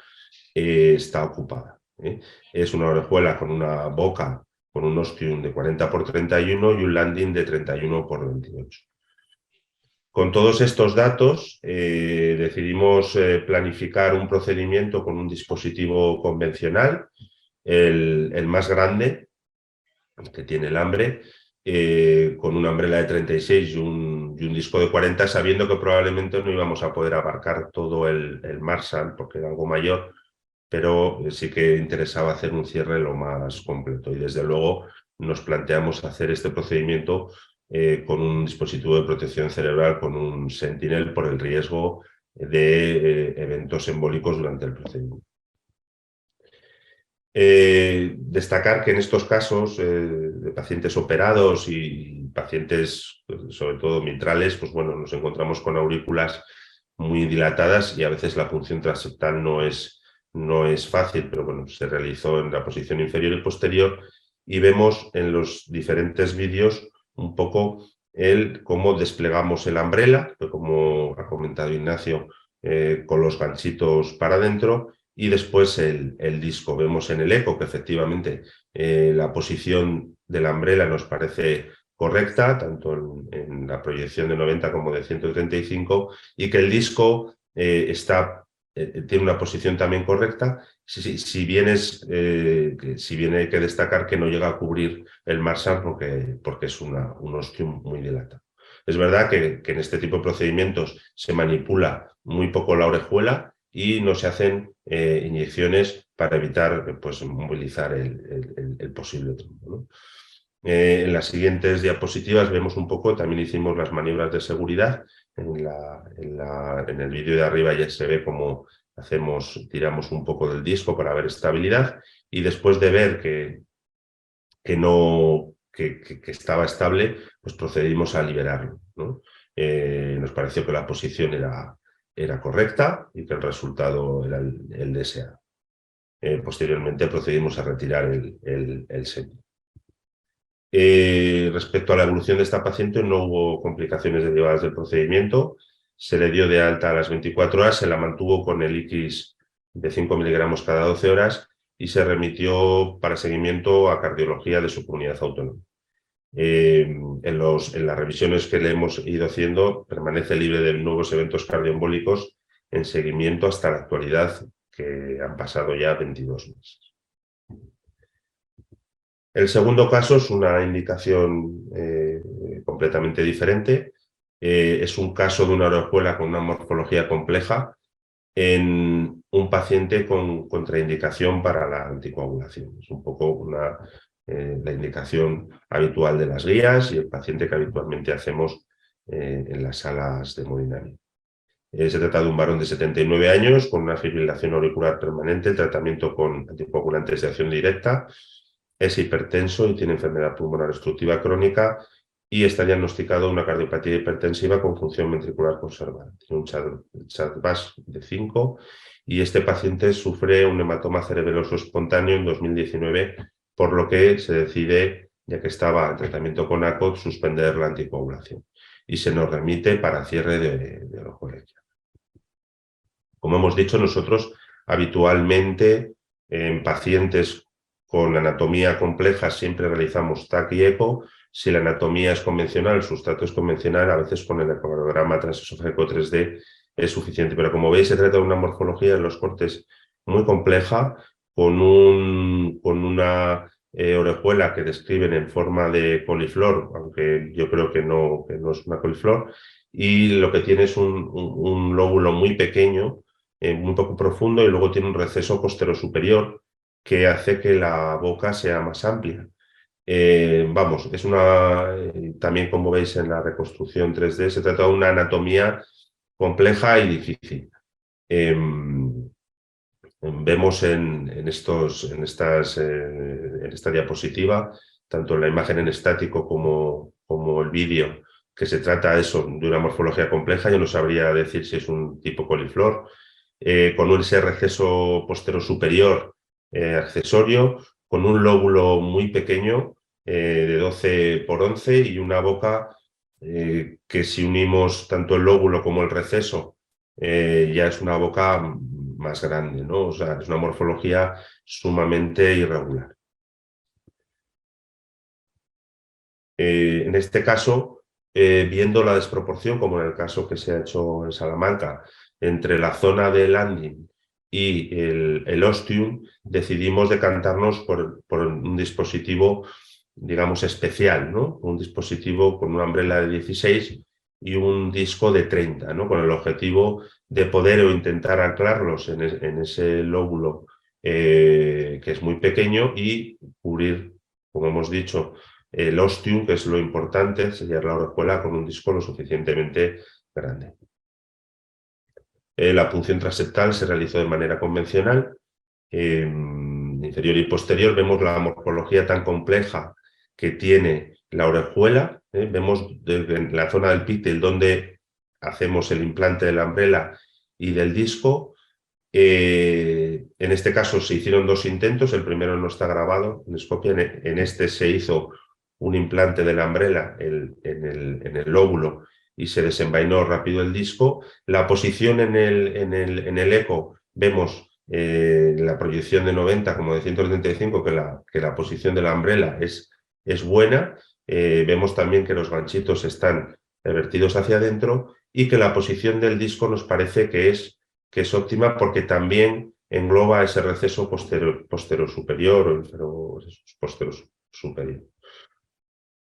está ocupada. Es una orejuela con una boca con un ostium de 40 por 31 y un landing de 31 por 28. Con todos estos datos decidimos planificar un procedimiento con un dispositivo convencional, el más grande, que tiene el hambre, con una umbrella de 36 y un disco de 40, sabiendo que probablemente no íbamos a poder abarcar todo el Marshall porque era algo mayor, pero sí que interesaba hacer un cierre lo más completo. Y desde luego nos planteamos hacer este procedimiento con un dispositivo de protección cerebral, con un Sentinel, por el riesgo de eventos embólicos durante el procedimiento. Destacar que en estos casos de pacientes operados y pacientes, sobre todo mitrales, pues bueno, nos encontramos con aurículas muy dilatadas y a veces la punción transeptal no es fácil, pero bueno, se realizó en la posición inferior y posterior y vemos en los diferentes vídeos un poco cómo desplegamos el umbrella, como ha comentado Ignacio, con los ganchitos para adentro, y después el disco. Vemos en el eco que efectivamente la posición del umbrella nos parece correcta, tanto en la proyección de 90 como de 135, y que el disco tiene una posición también correcta, si bien hay que destacar que no llega a cubrir el Marshall porque es un ostium muy dilatado. Es verdad que en este tipo de procedimientos se manipula muy poco la orejuela y no se hacen inyecciones para evitar pues, movilizar el posible trombo, ¿no? En las siguientes diapositivas vemos un poco, también hicimos las maniobras de seguridad. En el vídeo de arriba ya se ve cómo tiramos un poco del disco para ver estabilidad, y después de ver que estaba estable, pues procedimos a liberarlo, ¿no? Nos pareció que la posición era correcta y que el resultado era el deseado. Posteriormente procedimos a retirar el seno. Respecto a la evolución de esta paciente, no hubo complicaciones derivadas del procedimiento. Se le dio de alta a las 24 horas, se la mantuvo con el IQIS de 5 miligramos cada 12 horas y se remitió para seguimiento a cardiología de su comunidad autónoma. En las revisiones que le hemos ido haciendo, permanece libre de nuevos eventos cardioembólicos en seguimiento hasta la actualidad, que han pasado ya 22 meses. El segundo caso es una indicación completamente diferente. Es un caso de una orejuela con una morfología compleja en un paciente con contraindicación para la anticoagulación. Es un poco la indicación habitual de las guías y el paciente que habitualmente hacemos en las salas de hemodinamia. Se trata de un varón de 79 años con una fibrilación auricular permanente, el tratamiento con anticoagulantes de acción directa. Es hipertenso y tiene enfermedad pulmonar obstructiva crónica y está diagnosticado una cardiopatía hipertensiva con función ventricular conservada. Tiene un CHA+D de 5 y este paciente sufre un hematoma cerebeloso espontáneo en 2019, por lo que se decide, ya que estaba en tratamiento con ACOT, suspender la anticoagulación y se nos remite para cierre de orejuela. Como hemos dicho, nosotros habitualmente en pacientes con anatomía compleja siempre realizamos TAC y ECO. Si la anatomía es convencional, el sustrato es convencional, a veces con el ecocardiograma transesofágico 3D es suficiente. Pero como veis, se trata de una morfología de los cortes muy compleja, con una orejuela que describen en forma de coliflor, aunque yo creo que no es una coliflor, y lo que tiene es un lóbulo muy pequeño, muy poco profundo, y luego tiene un receso posterosuperior que hace que la boca sea más amplia. Vamos, es también como veis en la reconstrucción 3D, se trata de una anatomía compleja y difícil. Vemos en esta diapositiva, tanto en la imagen en estático como el vídeo, que se trata de una morfología compleja. Yo no sabría decir si es un tipo coliflor, con ese receso posterior accesorio, con un lóbulo muy pequeño de 12 por 11 y una boca que, si unimos tanto el lóbulo como el receso, ya es una boca más grande, ¿no? O sea, es una morfología sumamente irregular. En este caso, viendo la desproporción, como en el caso que se ha hecho en Salamanca, entre la zona de landing y el ostium, decidimos decantarnos por un dispositivo, digamos, especial, ¿no? Un dispositivo con una umbrella de 16 y un disco de 30, ¿no? Con el objetivo de poder o intentar anclarlos en ese lóbulo que es muy pequeño y cubrir, como hemos dicho, el ostium, que es lo importante, sellar la orejuela con un disco lo suficientemente grande. La punción transeptal se realizó de manera convencional. Inferior y posterior vemos la morfología tan compleja que tiene la orejuela. Vemos desde la zona del píctel donde hacemos el implante de la umbrella y del disco. En este caso se hicieron 2 intentos, el primero no está grabado en Skopje. En este se hizo un implante de la umbrella en el lóbulo y se desenvainó rápido el disco. La posición en el eco, vemos la proyección de 90 como de 135, que la posición de la umbrella es buena. Vemos también que los ganchitos están vertidos hacia adentro y que la posición del disco nos parece que es óptima, porque también engloba ese receso postero superior o postero superior.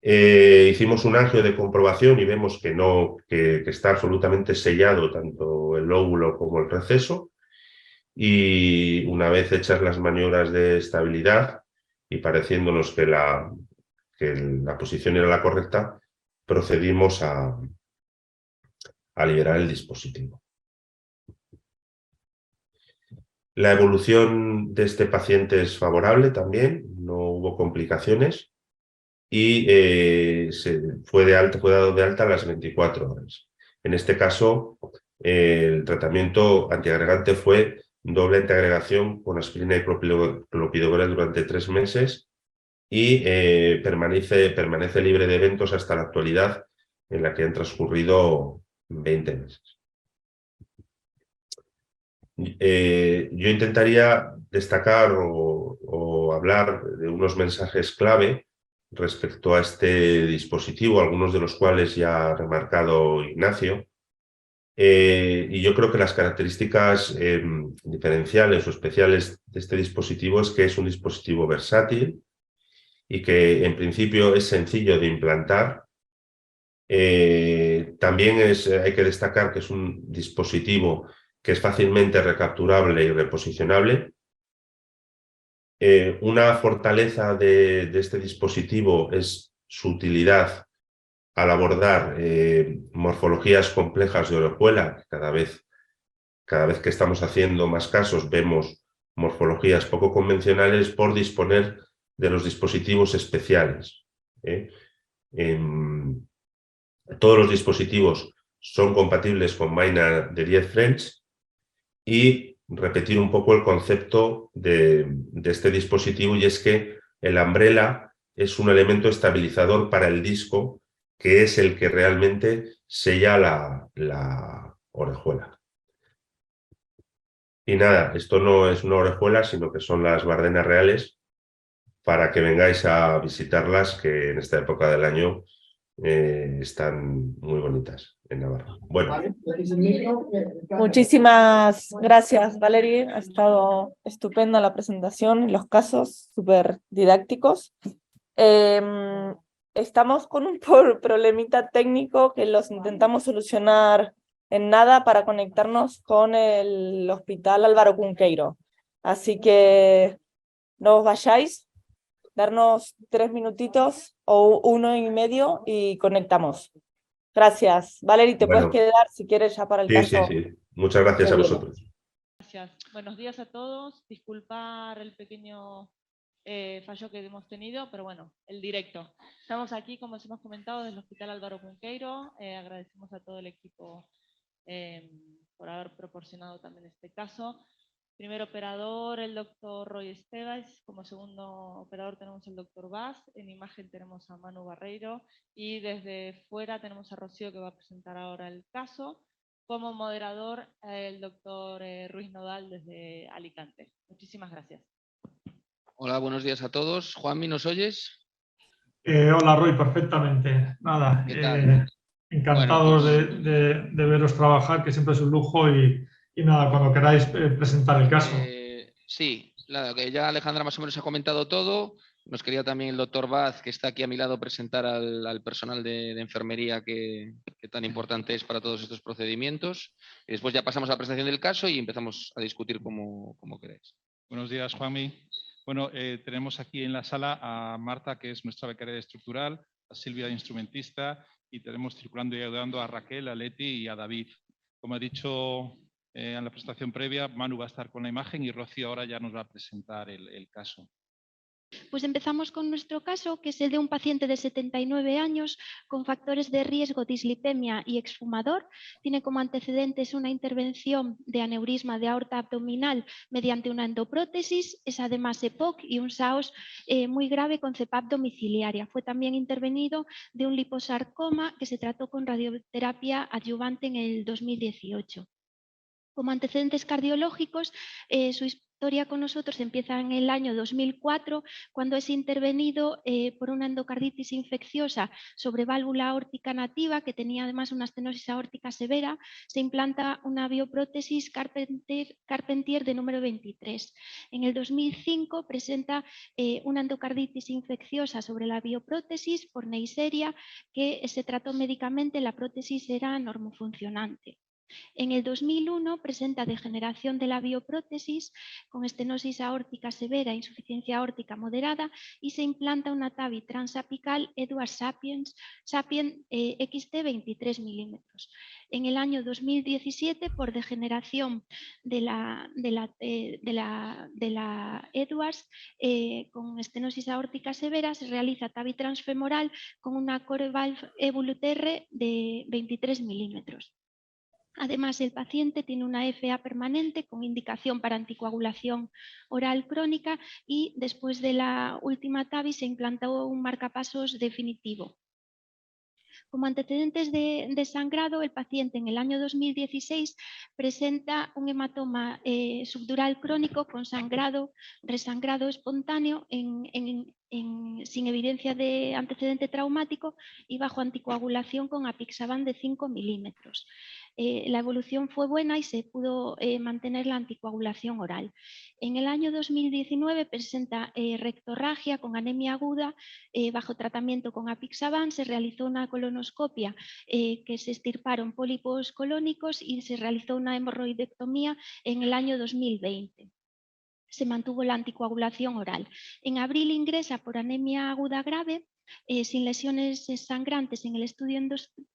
Hicimos un angio de comprobación y vemos que está absolutamente sellado tanto el lóbulo como el receso, y una vez hechas las maniobras de estabilidad y pareciéndonos que la posición era la correcta, procedimos a liberar el dispositivo. La evolución de este paciente es favorable también, no hubo complicaciones y fue dado de alta a las 24 horas. En este caso, el tratamiento antiagregante fue doble antiagregación con aspirina y clopidogrel durante 3 meses y permanece libre de eventos hasta la actualidad, en la que han transcurrido 20 meses. Yo intentaría destacar o hablar de unos mensajes clave respecto a este dispositivo, algunos de los cuales ya ha remarcado Ignacio. Y yo creo que las características diferenciales o especiales de este dispositivo es que es un dispositivo versátil y que en principio es sencillo de implantar. También hay que destacar que es un dispositivo que es fácilmente recapturable y reposicionable. Una fortaleza de este dispositivo es su utilidad al abordar morfologías complejas de orejuela. Cada vez que estamos haciendo más casos vemos morfologías poco convencionales por disponer de los dispositivos especiales. Todos los dispositivos son compatibles con Maina de 10 French y repetir un poco el concepto de este dispositivo, y es que el umbrella es un elemento estabilizador para el disco, que es el que realmente sella la orejuela. Y nada, esto no es una orejuela, sino que son las bardenas reales, para que vengáis a visitarlas, que en esta época del año están muy bonitas en Navarra. Bueno. Muchísimas gracias, Valerie. Ha estado estupenda la presentación, los casos súper didácticos. Estamos con un problemita técnico que los intentamos solucionar en nada para conectarnos con el Hospital Álvaro Cunqueiro. Así que no os vayáis, darnos 3 minutitos o 1 y medio y conectamos. Gracias. Valerie, te puedes quedar si quieres ya para el caso. Sí. Muchas gracias a vosotros. Gracias. Buenos días a todos. Disculpar el pequeño fallo que hemos tenido, pero bueno, el directo. Estamos aquí, como os hemos comentado, desde el Hospital Álvaro Cunqueiro. Agradecemos a todo el equipo por haber proporcionado también este caso. Primer operador, el doctor Roy Esteves. Como segundo operador tenemos el doctor Vaz. En imagen tenemos a Manu Barreiro. Y desde fuera tenemos a Rocío, que va a presentar ahora el caso. Como moderador, el doctor Ruiz Nodal desde Alicante. Muchísimas gracias. Hola, buenos días a todos. Juanmi, ¿nos oyes? Hola, Roy, perfectamente. Nada, ¿Qué tal? encantados Bueno, pues, de veros trabajar, que siempre es un lujo, y nada, cuando queráis presentar el caso. Sí, que ya Alejandra más o menos ha comentado todo. Nos quería también el doctor Vaz, que está aquí a mi lado, presentar al personal de enfermería que tan importante es para todos estos procedimientos. Y después ya pasamos a la presentación del caso y empezamos a discutir como queréis. Buenos días, Juanmi. Bueno, tenemos aquí en la sala a Marta, que es nuestra becaria de estructural, a Silvia, instrumentista, y tenemos circulando y ayudando a Raquel, a Leti y a David. Como he dicho en la presentación previa, Manu va a estar con la imagen y Rocío ahora ya nos va a presentar el caso. Pues empezamos con nuestro caso, que es el de un paciente de 79 años con factores de riesgo, dislipemia y exfumador. Tiene como antecedentes una intervención de aneurisma de aorta abdominal mediante una endoprótesis. Es además EPOC y un SAOS muy grave con CEPAP domiciliaria. Fue también intervenido de un liposarcoma que se trató con radioterapia adyuvante en el 2018. Como antecedentes cardiológicos, su historia con nosotros empieza en el año 2004, cuando es intervenido por una endocarditis infecciosa sobre válvula aórtica nativa, que tenía además una estenosis aórtica severa. Se implanta una bioprótesis Carpentier de número 23. En el 2005 presenta una endocarditis infecciosa sobre la bioprótesis por Neisseria, que se trató médicamente. La prótesis era normofuncionante. En el 2001 presenta degeneración de la bioprótesis con estenosis aórtica severa e insuficiencia aórtica moderada y se implanta una TAVI transapical Edwards Sapien XT 23 milímetros. En el año 2017, por degeneración de la Edwards con estenosis aórtica severa, se realiza TAVI transfemoral con una CoreValve EvoluTR de 23 milímetros. Además, el paciente tiene una FA permanente con indicación para anticoagulación oral crónica y después de la última TAVI se implantó un marcapasos definitivo. Como antecedentes de sangrado, el paciente en el año 2016 presenta un hematoma subdural crónico con sangrado, resangrado espontáneo sin evidencia de antecedente traumático y bajo anticoagulación con apixaban de 5 milímetros. La evolución fue buena y se pudo mantener la anticoagulación oral. En el año 2019 presenta rectorragia con anemia aguda bajo tratamiento con apixaban. Se realizó una colonoscopia que se extirparon pólipos colónicos y se realizó una hemorroidectomía en el año 2020. Se mantuvo la anticoagulación oral. En abril ingresa por anemia aguda grave, sin lesiones sangrantes en el estudio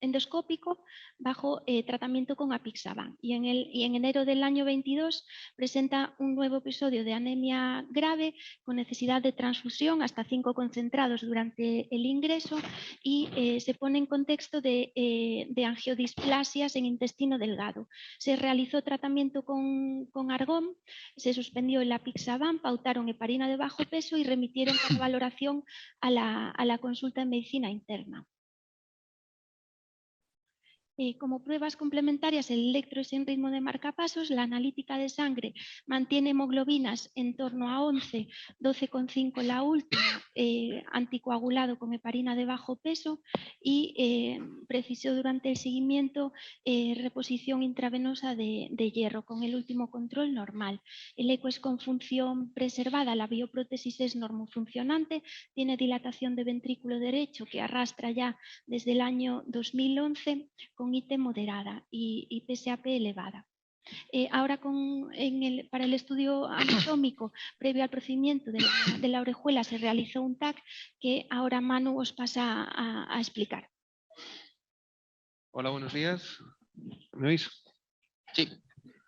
endoscópico, bajo tratamiento con apixaban. Y en enero del año 22 presenta un nuevo episodio de anemia grave con necesidad de transfusión, hasta 5 concentrados durante el ingreso, y se pone en contexto de angiodisplasias en intestino delgado. Se realizó tratamiento con argón, se suspendió el apixaban, pautaron heparina de bajo peso y remitieron para valoración a la consulta en medicina interna. Como pruebas complementarias, el electro es en ritmo de marcapasos, la analítica de sangre mantiene hemoglobinas en torno a 11, 12,5 la última, anticoagulado con heparina de bajo peso y precisó durante el seguimiento reposición intravenosa de hierro con el último control normal. El eco es con función preservada, la bioprótesis es normofuncionante, tiene dilatación de ventrículo derecho que arrastra ya desde el año 2011 con IT moderada y PSAP elevada. Ahora para el estudio anatómico previo al procedimiento de la orejuela se realizó un TAC que ahora Manu os pasa a explicar. Hola, buenos días. ¿Me oís? Sí.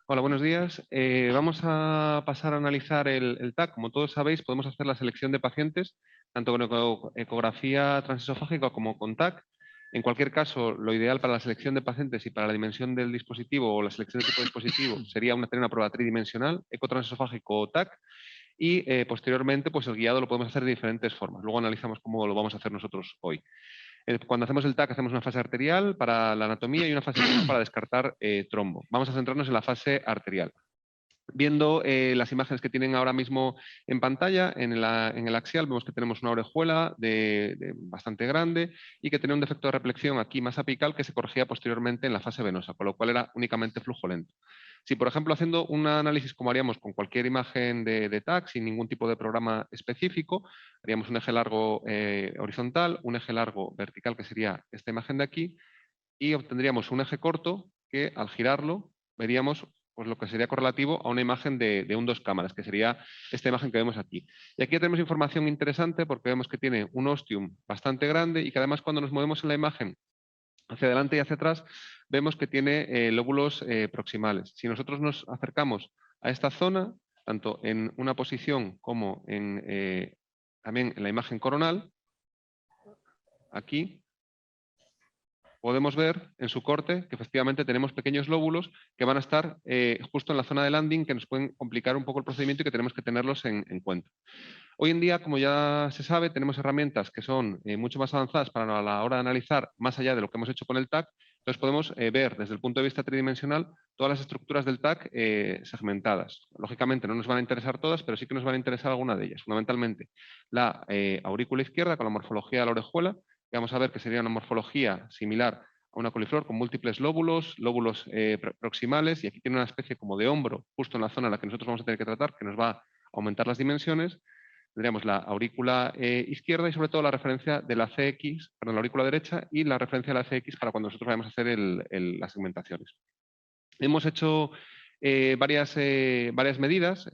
Hola, buenos días. Vamos a pasar a analizar el TAC. Como todos sabéis, podemos hacer la selección de pacientes, tanto con ecografía transesofágica como con TAC. En cualquier caso, lo ideal para la selección de pacientes y para la dimensión del dispositivo o la selección de tipo de dispositivo sería tener una prueba tridimensional, ecotransesofágico o TAC, y posteriormente pues el guiado lo podemos hacer de diferentes formas. Luego analizamos cómo lo vamos a hacer nosotros hoy. Cuando hacemos el TAC hacemos una fase arterial para la anatomía y una fase para descartar trombo. Vamos a centrarnos en la fase arterial. Viendo las imágenes que tienen ahora mismo en pantalla, en el axial vemos que tenemos una orejuela bastante grande y que tenía un defecto de reflexión aquí más apical que se corregía posteriormente en la fase venosa, con lo cual era únicamente flujo lento. Si, por ejemplo, haciendo un análisis como haríamos con cualquier imagen de TAC, sin ningún tipo de programa específico, haríamos un eje largo horizontal, un eje largo vertical, que sería esta imagen de aquí, y obtendríamos un eje corto que, al girarlo, veríamos pues lo que sería correlativo a una imagen de un 2 cámaras, que sería esta imagen que vemos aquí. Y aquí tenemos información interesante porque vemos que tiene un ostium bastante grande y que además cuando nos movemos en la imagen hacia adelante y hacia atrás, vemos que tiene lóbulos proximales. Si nosotros nos acercamos a esta zona, tanto en una posición como también en la imagen coronal, aquí, podemos ver en su corte que efectivamente tenemos pequeños lóbulos que van a estar justo en la zona de landing, que nos pueden complicar un poco el procedimiento y que tenemos que tenerlos en cuenta. Hoy en día, como ya se sabe, tenemos herramientas que son mucho más avanzadas para la hora de analizar más allá de lo que hemos hecho con el TAC. Entonces podemos ver desde el punto de vista tridimensional todas las estructuras del TAC segmentadas. Lógicamente no nos van a interesar todas, pero sí que nos van a interesar algunas de ellas. Fundamentalmente la aurícula izquierda con la morfología de la orejuela. Vamos a ver que sería una morfología similar a una coliflor con múltiples lóbulos proximales, y aquí tiene una especie como de hombro justo en la zona en la que nosotros vamos a tener que tratar, que nos va a aumentar las dimensiones. Tendríamos la aurícula izquierda y sobre todo la referencia de la CX, perdón, la aurícula derecha y la referencia de la CX para cuando nosotros vayamos a hacer las segmentaciones. Hemos hecho varias medidas.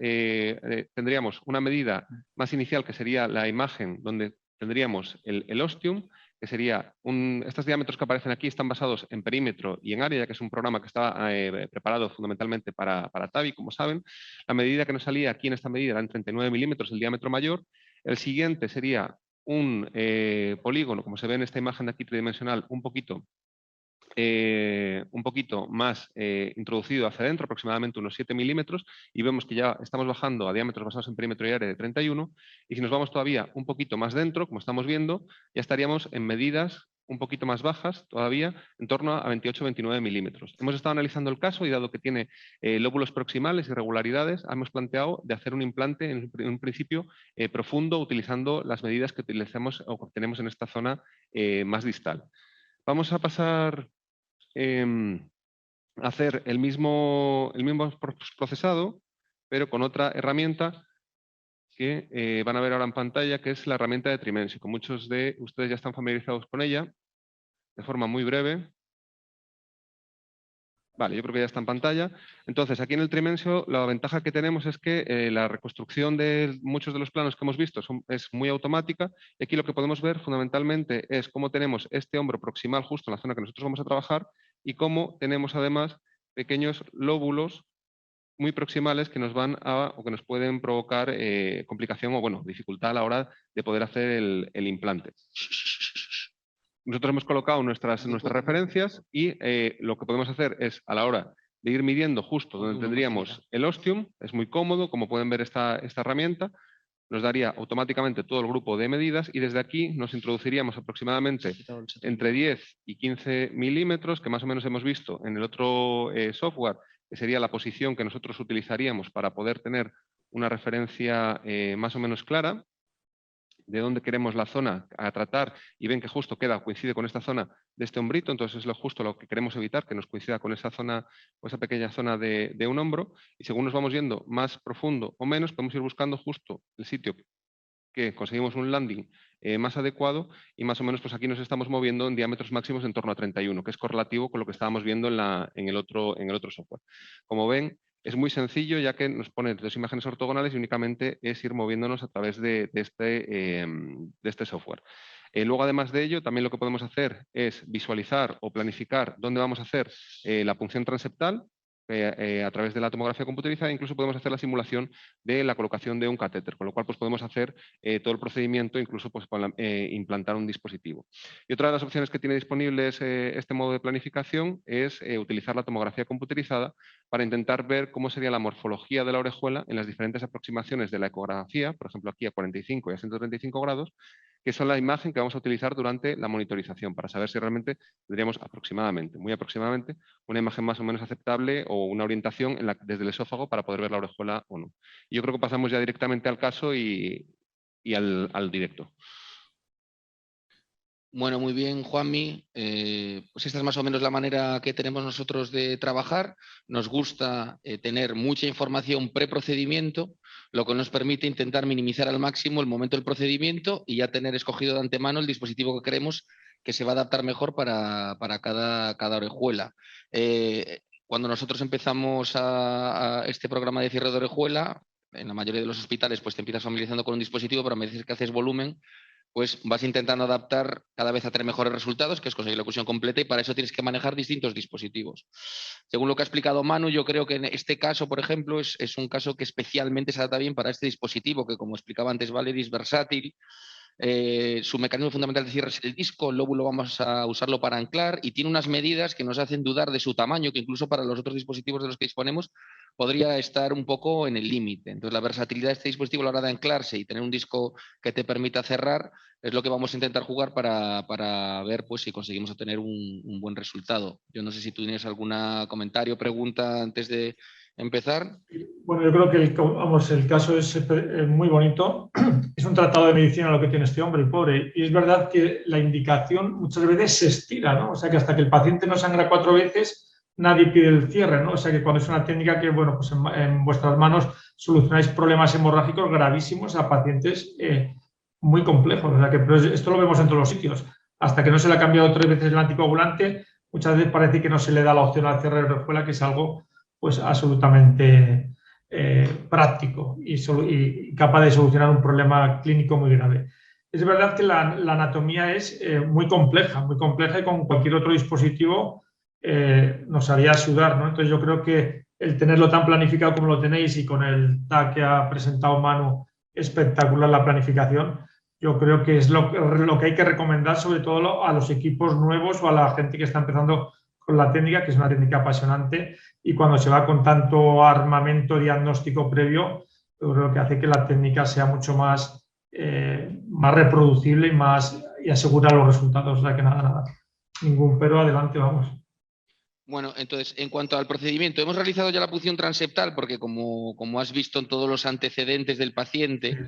Tendríamos una medida más inicial, que sería la imagen donde tendríamos el ostium, que sería estos diámetros que aparecen aquí están basados en perímetro y en área, ya que es un programa que estaba preparado fundamentalmente para TAVI, como saben. La medida que nos salía aquí en esta medida era en 39 milímetros, el diámetro mayor. El siguiente sería un polígono, como se ve en esta imagen de aquí tridimensional, un poquito más introducido hacia adentro, aproximadamente unos 7 milímetros, y vemos que ya estamos bajando a diámetros basados en perímetro y área de 31, y si nos vamos todavía un poquito más dentro, como estamos viendo, ya estaríamos en medidas un poquito más bajas todavía, en torno a 28-29 milímetros. Hemos estado analizando el caso y dado que tiene lóbulos proximales, irregularidades, hemos planteado de hacer un implante en un principio profundo, utilizando las medidas que utilizamos o que tenemos en esta zona más distal. Vamos a pasar hacer el mismo procesado, pero con otra herramienta que van a ver ahora en pantalla, que es la herramienta de Trimensio. Con muchos de ustedes ya están familiarizados con ella, de forma muy breve. Vale, yo creo que ya está en pantalla. Entonces, aquí en el Trimensio, la ventaja que tenemos es que la reconstrucción de muchos de los planos que hemos visto es muy automática. Y aquí lo que podemos ver fundamentalmente es cómo tenemos este hombro proximal justo en la zona que nosotros vamos a trabajar y cómo tenemos además pequeños lóbulos muy proximales que nos van a o que nos pueden provocar complicación o bueno, dificultad a la hora de poder hacer el implante. Nosotros hemos colocado nuestras referencias y lo que podemos hacer es, a la hora de ir midiendo justo donde tendríamos el ostium, es muy cómodo, como pueden ver esta herramienta, nos daría automáticamente todo el grupo de medidas y desde aquí nos introduciríamos aproximadamente entre 10 y 15 milímetros, que más o menos hemos visto en el otro software, que sería la posición que nosotros utilizaríamos para poder tener una referencia más o menos clara de dónde queremos la zona a tratar y ven que justo coincide con esta zona de este hombrito, entonces es justo lo que queremos evitar, que nos coincida con esa zona o esa pequeña zona de un hombro, y según nos vamos yendo más profundo o menos, podemos ir buscando justo el sitio que conseguimos un landing más adecuado y más o menos pues aquí nos estamos moviendo en diámetros máximos en torno a 31, que es correlativo con lo que estábamos viendo en el otro software. Como ven, es muy sencillo ya que nos pone dos imágenes ortogonales y únicamente es ir moviéndonos a través de este software. Luego, además de ello, también lo que podemos hacer es visualizar o planificar dónde vamos a hacer la punción transeptal a través de la tomografía computerizada. Incluso podemos hacer la simulación de la colocación de un catéter, con lo cual pues, podemos hacer todo el procedimiento, incluso pues, para implantar un dispositivo. Y otra de las opciones que tiene disponibles este modo de planificación es utilizar la tomografía computerizada para intentar ver cómo sería la morfología de la orejuela en las diferentes aproximaciones de la ecografía, por ejemplo aquí a 45 y a 135 grados, que son la imagen que vamos a utilizar durante la monitorización para saber si realmente tendríamos aproximadamente, muy aproximadamente, una imagen más o menos aceptable o una orientación desde el esófago para poder ver la orejuela o no. Y yo creo que pasamos ya directamente al caso y al directo. Bueno, muy bien, Juanmi. Pues esta es más o menos la manera que tenemos nosotros de trabajar. Nos gusta tener mucha información preprocedimiento, lo que nos permite intentar minimizar al máximo el momento del procedimiento y ya tener escogido de antemano el dispositivo que queremos que se va a adaptar mejor para cada orejuela. Cuando nosotros empezamos a este programa de cierre de orejuela, en la mayoría de los hospitales pues te empiezas familiarizando con un dispositivo, pero a medida que haces volumen, pues vas intentando adaptar cada vez a tener mejores resultados, que es conseguir la oclusión completa, y para eso tienes que manejar distintos dispositivos. Según lo que ha explicado Manu, yo creo que en este caso, por ejemplo, es un caso que especialmente se adapta bien para este dispositivo, que como explicaba antes Valery, es versátil. Su mecanismo fundamental de cierre es el disco, el lóbulo vamos a usarlo para anclar y tiene unas medidas que nos hacen dudar de su tamaño, que incluso para los otros dispositivos de los que disponemos podría estar un poco en el límite. Entonces la versatilidad de este dispositivo a la hora de anclarse y tener un disco que te permita cerrar es lo que vamos a intentar jugar para ver pues, si conseguimos obtener un buen resultado. Yo no sé si tú tienes algún comentario o pregunta antes de empezar. Bueno, yo creo que el caso es muy bonito. Es un tratado de medicina lo que tiene este hombre, el pobre. Y es verdad que la indicación muchas veces se estira, ¿no? O sea, que hasta que el paciente no sangra 4 veces, nadie pide el cierre, ¿no? O sea, que cuando es una técnica que, bueno, pues en vuestras manos solucionáis problemas hemorrágicos gravísimos a pacientes muy complejos. O sea, que pero esto lo vemos en todos los sitios. Hasta que no se le ha cambiado 3 veces el anticoagulante, muchas veces parece que no se le da la opción al cierre de orejuela, que es algo pues absolutamente práctico y capaz de solucionar un problema clínico muy grave. Es verdad que la anatomía es muy compleja y con cualquier otro dispositivo nos haría sudar, ¿no? Entonces yo creo que el tenerlo tan planificado como lo tenéis y con el TAC que ha presentado Manu, espectacular la planificación, yo creo que es lo que hay que recomendar sobre todo a los equipos nuevos o a la gente que está empezando con la técnica, que es una técnica apasionante, y cuando se va con tanto armamento diagnóstico previo, yo creo que hace que la técnica sea mucho más reproducible y asegura los resultados. O sea que nada, ningún pero, adelante, vamos. Bueno, entonces, en cuanto al procedimiento, hemos realizado ya la punción transeptal porque como has visto en todos los antecedentes del paciente,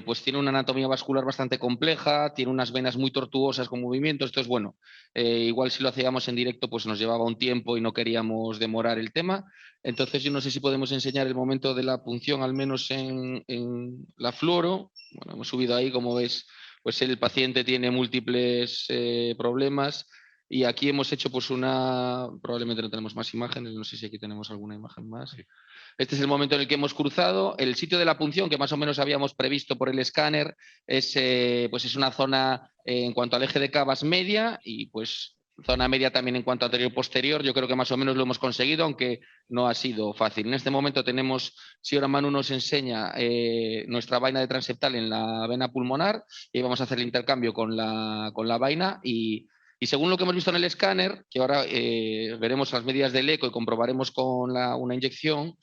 pues tiene una anatomía vascular bastante compleja, tiene unas venas muy tortuosas con movimientos. Entonces, bueno, igual si lo hacíamos en directo pues nos llevaba un tiempo y no queríamos demorar el tema. Entonces, yo no sé si podemos enseñar el momento de la punción, al menos en la fluoro. Bueno, hemos subido ahí, como ves, pues el paciente tiene múltiples problemas. Y aquí hemos hecho pues probablemente no tenemos más imágenes, no sé si aquí tenemos alguna imagen más. Este es el momento en el que hemos cruzado. El sitio de la punción, que más o menos habíamos previsto por el escáner, pues es una zona en cuanto al eje de cavas media y pues zona media también en cuanto a anterior-posterior. Yo creo que más o menos lo hemos conseguido, aunque no ha sido fácil. En este momento tenemos, si ahora Manu nos enseña nuestra vaina de transeptal en la vena pulmonar, y vamos a hacer el intercambio con la vaina y según lo que hemos visto en el escáner, que ahora veremos las medidas del eco y comprobaremos con una inyección,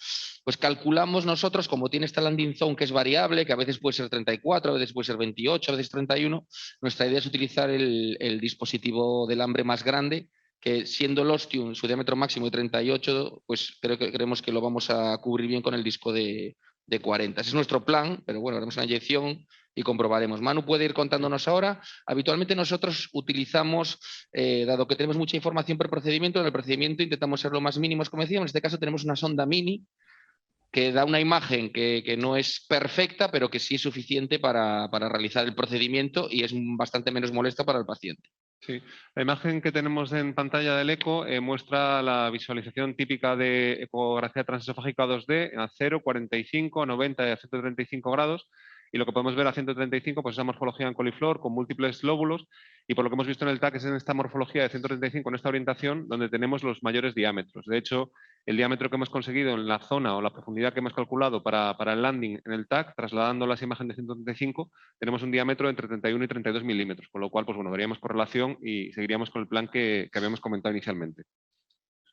pues calculamos nosotros, como tiene esta landing zone que es variable, que a veces puede ser 34, a veces puede ser 28, a veces 31, nuestra idea es utilizar el dispositivo del hambre más grande, que siendo el ostium su diámetro máximo de 38, pues creemos que lo vamos a cubrir bien con el disco de 40. Ese es nuestro plan, pero bueno, haremos una inyección y comprobaremos. Manu puede ir contándonos ahora. Habitualmente nosotros utilizamos, dado que tenemos mucha información por procedimiento, en el procedimiento intentamos ser lo más mínimos, como decíamos. En este caso tenemos una sonda mini que da una imagen que no es perfecta, pero que sí es suficiente para realizar el procedimiento y es bastante menos molesta para el paciente. Sí, la imagen que tenemos en pantalla del eco muestra la visualización típica de ecografía transesofágica 2D a 0, 45, 90 y a 135 grados. Y lo que podemos ver a 135 pues es la morfología en coliflor con múltiples lóbulos, y por lo que hemos visto en el TAC es en esta morfología de 135, en esta orientación, donde tenemos los mayores diámetros. De hecho, el diámetro que hemos conseguido en la zona o la profundidad que hemos calculado para el landing en el TAC, trasladando las imágenes de 135, tenemos un diámetro entre 31 y 32 milímetros, con lo cual pues bueno, veríamos correlación y seguiríamos con el plan que habíamos comentado inicialmente.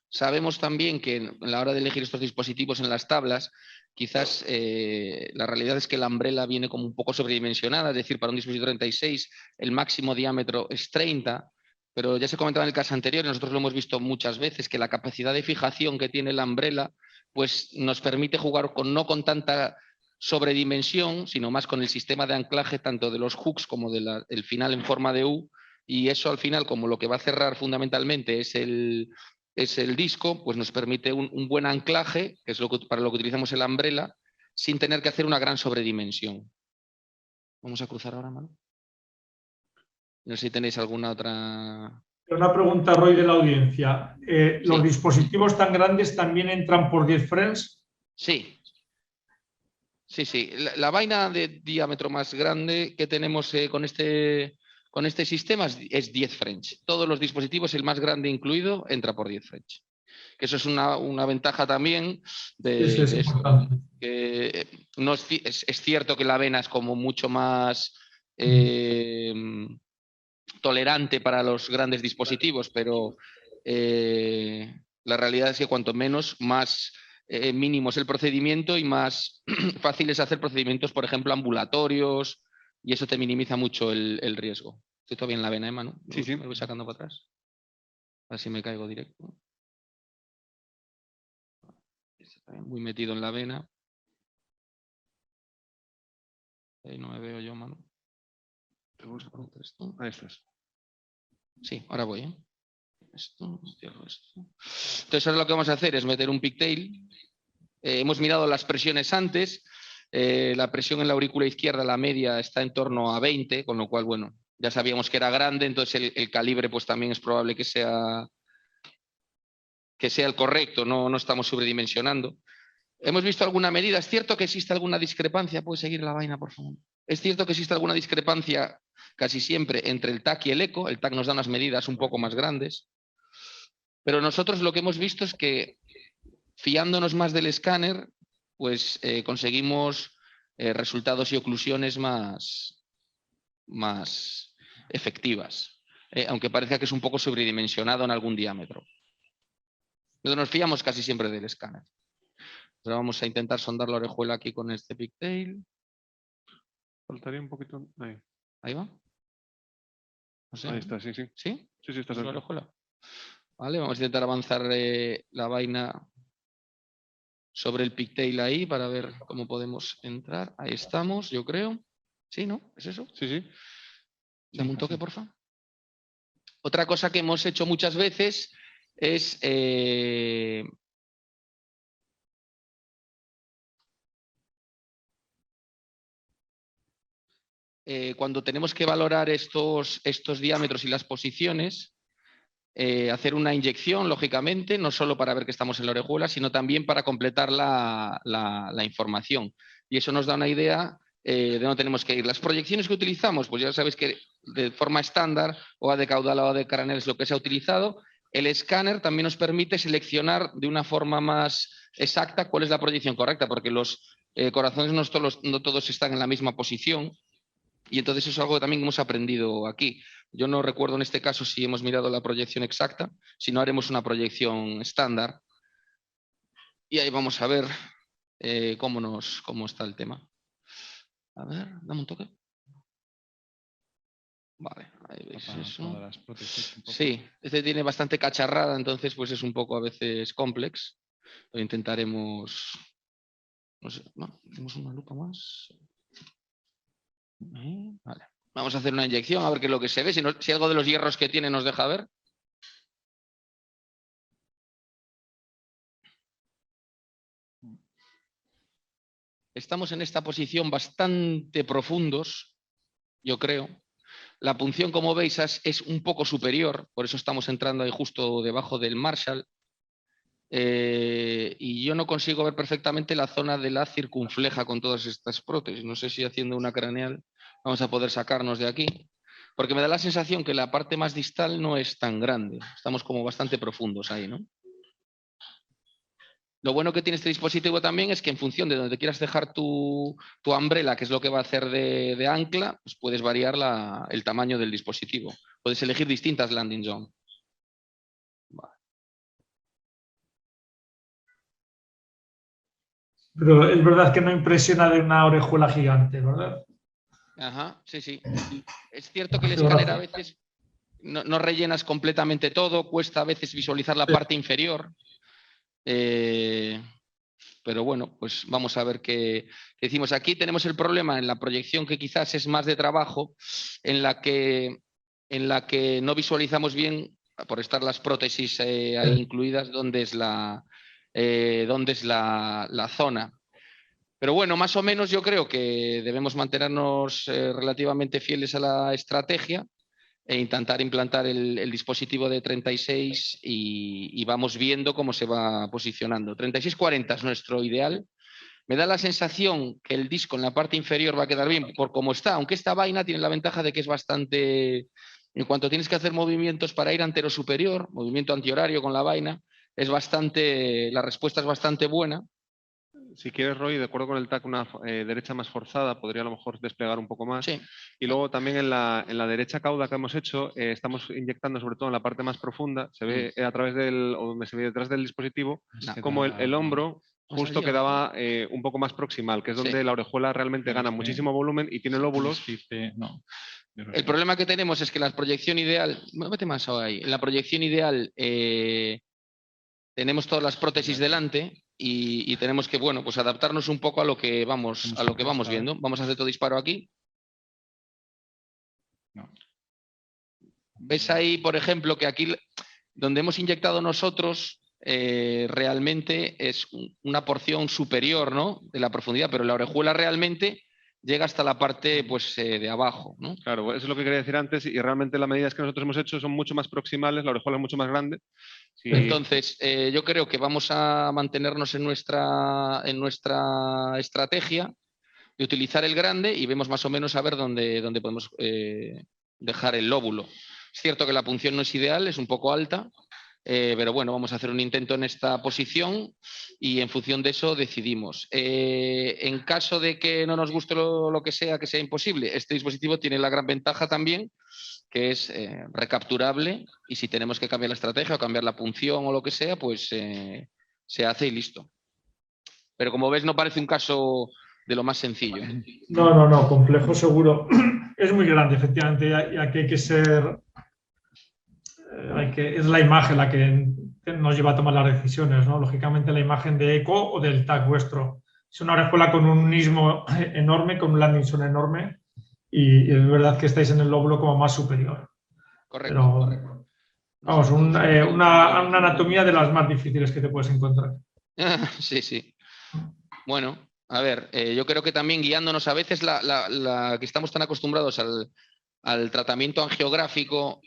Sabemos también que en la hora de elegir estos dispositivos en las tablas, quizás la realidad es que la umbrella viene como un poco sobredimensionada, es decir, para un dispositivo 36 el máximo diámetro es 30, pero ya se comentaba en el caso anterior, y nosotros lo hemos visto muchas veces, que la capacidad de fijación que tiene la umbrella pues nos permite jugar no con tanta sobredimensión, sino más con el sistema de anclaje tanto de los hooks como del final en forma de U, y eso al final, como lo que va a cerrar fundamentalmente es el disco, pues nos permite un buen anclaje, que es para lo que utilizamos el umbrella, sin tener que hacer una gran sobredimensión. Vamos a cruzar ahora, Manu. No sé si tenéis alguna otra... Una pregunta, Roy, de la audiencia. ¿Los dispositivos tan grandes también entran por 10 French? Sí. Sí. La vaina de diámetro más grande que tenemos con este sistema es 10 French. Todos los dispositivos, el más grande incluido, entra por 10 French. Que eso es una ventaja también de esto. Que no es cierto que la vena es como mucho más tolerante para los grandes dispositivos, pero la realidad es que cuanto menos, más mínimo es el procedimiento y más fácil es hacer procedimientos, por ejemplo, ambulatorios, y eso te minimiza mucho el riesgo. Estoy todavía en la vena, Manu. Sí. Me voy sacando para atrás. Así me caigo directo. Muy metido en la vena. Ahí no me veo yo, Manu. Eso es. Sí, ahora voy. Esto, cierro esto. Entonces ahora lo que vamos a hacer es meter un pigtail. Hemos mirado las presiones antes. La presión en la aurícula izquierda, la media, está en torno a 20, con lo cual, bueno, Ya sabíamos que era grande, entonces el calibre pues también es probable que sea el correcto, no estamos sobredimensionando. Hemos visto alguna medida. Es cierto que existe alguna discrepancia. ¿Puedes seguir la vaina, por favor? Es cierto que existe alguna discrepancia casi siempre entre el TAC y el eco. El TAC nos da unas medidas un poco más grandes. Pero nosotros lo que hemos visto es que, fiándonos más del escáner, pues conseguimos resultados y oclusiones más efectivas, aunque parezca que es un poco sobredimensionado en algún diámetro. Pero nos fiamos casi siempre del escáner. Ahora vamos a intentar sondar la orejuela aquí con este pigtail. Faltaría un poquito. Ahí. Ahí va. No sé. Ahí está, sí, sí. ¿Sí? Sí, está ¿Es la cerca. orejuela? Vale, vamos a intentar avanzar la vaina sobre el pigtail ahí para ver cómo podemos entrar. Ahí estamos, yo creo. ¿Sí, no? ¿Es eso? Sí, sí. Dame un toque, porfa. Otra cosa que hemos hecho muchas veces es cuando tenemos que valorar estos diámetros y las posiciones, hacer una inyección, lógicamente, no solo para ver que estamos en la orejuela, sino también para completar la información. Y eso nos da una idea de dónde tenemos que ir. Las proyecciones que utilizamos, pues ya sabéis que de forma estándar, o de caudal o de craneal es lo que se ha utilizado. El escáner también nos permite seleccionar de una forma más exacta cuál es la proyección correcta, porque los corazones no todos están en la misma posición. Y entonces eso es algo que también hemos aprendido aquí. Yo no recuerdo en este caso si hemos mirado la proyección exacta, si no haremos una proyección estándar. Y ahí vamos a ver cómo está el tema. A ver, dame un toque. Vale, ahí veis eso. Sí, este tiene bastante cacharrada, entonces pues es un poco a veces complex. Lo intentaremos... No sé, no, hacemos una lupa más. Vale. Vamos a hacer una inyección a ver qué es lo que se ve. Si algo de los hierros que tiene nos deja ver. Estamos en esta posición bastante profundos, yo creo. La punción, como veis, es un poco superior, por eso estamos entrando ahí justo debajo del Marshall. Y yo no consigo ver perfectamente la zona de la circunfleja con todas estas prótesis. No sé si haciendo una craneal vamos a poder sacarnos de aquí, porque me da la sensación que la parte más distal no es tan grande. Estamos como bastante profundos ahí, ¿no? Lo bueno que tiene este dispositivo también es que en función de donde quieras dejar tu umbrella, que es lo que va a hacer de ancla, pues puedes variar el tamaño del dispositivo. Puedes elegir distintas landing zones. Vale. Pero es verdad que no impresiona de una orejuela gigante, ¿verdad? Ajá, sí, sí. Es cierto que el escáner a veces no rellenas completamente todo, cuesta a veces visualizar la parte inferior. Pero bueno, pues vamos a ver qué decimos. Aquí tenemos el problema en la proyección, que quizás es más de trabajo, en la que no visualizamos bien, por estar las prótesis ahí incluidas, dónde es la zona. Pero bueno, más o menos yo creo que debemos mantenernos relativamente fieles a la estrategia e intentar implantar el dispositivo de 36 y vamos viendo cómo se va posicionando. 36-40 es nuestro ideal. Me da la sensación que el disco en la parte inferior va a quedar bien por cómo está, aunque esta vaina tiene la ventaja de que es bastante... En cuanto tienes que hacer movimientos para ir antero superior, movimiento antihorario con la vaina, la respuesta es bastante buena. Si quieres, Roy, de acuerdo con el TAC, una derecha más forzada, podría a lo mejor desplegar un poco más. Sí. Y luego también en la derecha cauda que hemos hecho, estamos inyectando sobre todo en la parte más profunda, se ve a través o donde se ve detrás del dispositivo, como el hombro justo quedaba un poco más proximal, que es donde la orejuela realmente gana muchísimo volumen y tiene lóbulos. El problema que tenemos es que la proyección ideal, métete más ahí, en la proyección ideal tenemos todas las prótesis delante y tenemos que, bueno, pues adaptarnos un poco a lo que vamos viendo. Vamos a hacer todo disparo aquí. ¿Ves ahí, por ejemplo, que aquí donde hemos inyectado nosotros realmente es una porción superior, ¿no?, de la profundidad, pero la orejuela realmente llega hasta la parte pues, de abajo, ¿no? Claro, eso es lo que quería decir antes y realmente las medidas que nosotros hemos hecho son mucho más proximales, la orejuela es mucho más grande. Sí. Entonces, yo creo que vamos a mantenernos en nuestra estrategia de utilizar el grande y vemos más o menos a ver dónde podemos dejar el lóbulo. Es cierto que la punción no es ideal, es un poco alta, pero bueno, vamos a hacer un intento en esta posición y en función de eso decidimos. En caso de que no nos guste lo que sea imposible, este dispositivo tiene la gran ventaja también que es recapturable y si tenemos que cambiar la estrategia o cambiar la punción o lo que sea, pues se hace y listo. Pero como ves, no parece un caso de lo más sencillo. No, complejo seguro. Es muy grande, efectivamente, y aquí hay que ser... es la imagen la que nos lleva a tomar las decisiones, ¿no? Lógicamente la imagen de eco o del TAC vuestro. Es una orejuela con un istmo enorme, con un landing zone enorme y es verdad que estáis en el lóbulo como más superior. Correcto. Pero, correcto. vamos, una anatomía de las más difíciles que te puedes encontrar. Sí, sí. Bueno, a ver, yo creo que también guiándonos a veces la que estamos tan acostumbrados al tratamiento angiográfico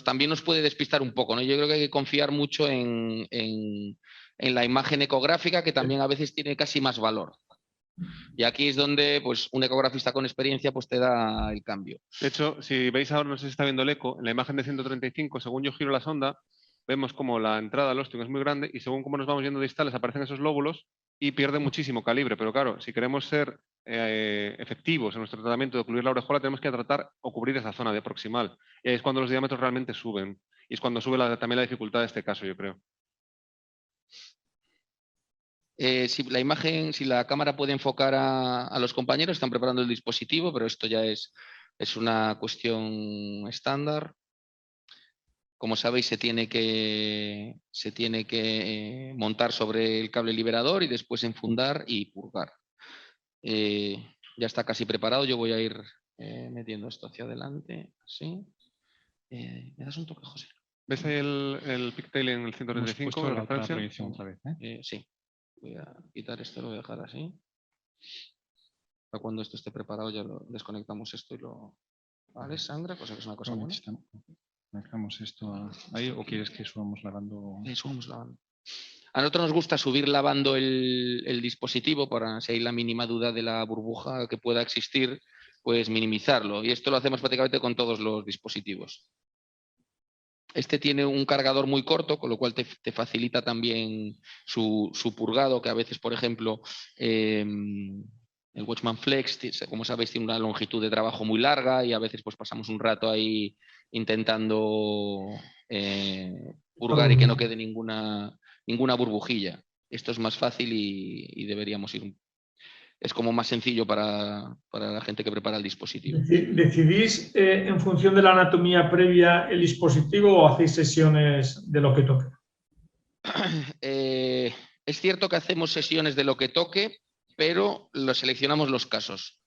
también nos puede despistar un poco, ¿no? Yo creo que hay que confiar mucho en la imagen ecográfica, que también a veces tiene casi más valor. Y aquí es donde pues, un ecografista con experiencia pues, te da el cambio. De hecho, si veis ahora, no sé si está viendo el eco, en la imagen de 135, según yo giro la sonda, vemos como la entrada al ostium es muy grande y según cómo nos vamos yendo distales aparecen esos lóbulos y pierde muchísimo calibre. Pero claro, si queremos ser efectivos en nuestro tratamiento de ocluir la orejuela, tenemos que tratar o cubrir esa zona de proximal. Y ahí es cuando los diámetros realmente suben. Y es cuando sube también la dificultad de este caso, yo creo. Si la cámara puede enfocar a los compañeros, están preparando el dispositivo, pero esto ya es una cuestión estándar. Como sabéis, se tiene que montar sobre el cable liberador y después enfundar y purgar. Ya está casi preparado, yo voy a ir metiendo esto hacia adelante, así. ¿Me das un toque, José? ¿Ves ahí el pigtail en el 135? La otra proyección otra vez, sí. Voy a quitar esto, lo voy a dejar así. Para cuando esto esté preparado ya lo desconectamos esto y lo... ¿Vale? Sangra, cosa que es una cosa buena. ¿Dejamos esto ahí o quieres que subamos lavando? Subamos lavando. A nosotros nos gusta subir lavando el dispositivo para, si hay la mínima duda de la burbuja que pueda existir, pues minimizarlo. Y esto lo hacemos prácticamente con todos los dispositivos. Este tiene un cargador muy corto, con lo cual te facilita también su purgado, que a veces, por ejemplo, el Watchman Flex, como sabéis, tiene una longitud de trabajo muy larga y a veces pues, pasamos un rato ahí intentando purgar y que no quede ninguna burbujilla. Esto es más fácil y deberíamos ir. Es como más sencillo para la gente que prepara el dispositivo. ¿Decidís en función de la anatomía previa el dispositivo o hacéis sesiones de lo que toque? Es cierto que hacemos sesiones de lo que toque, pero seleccionamos los casos.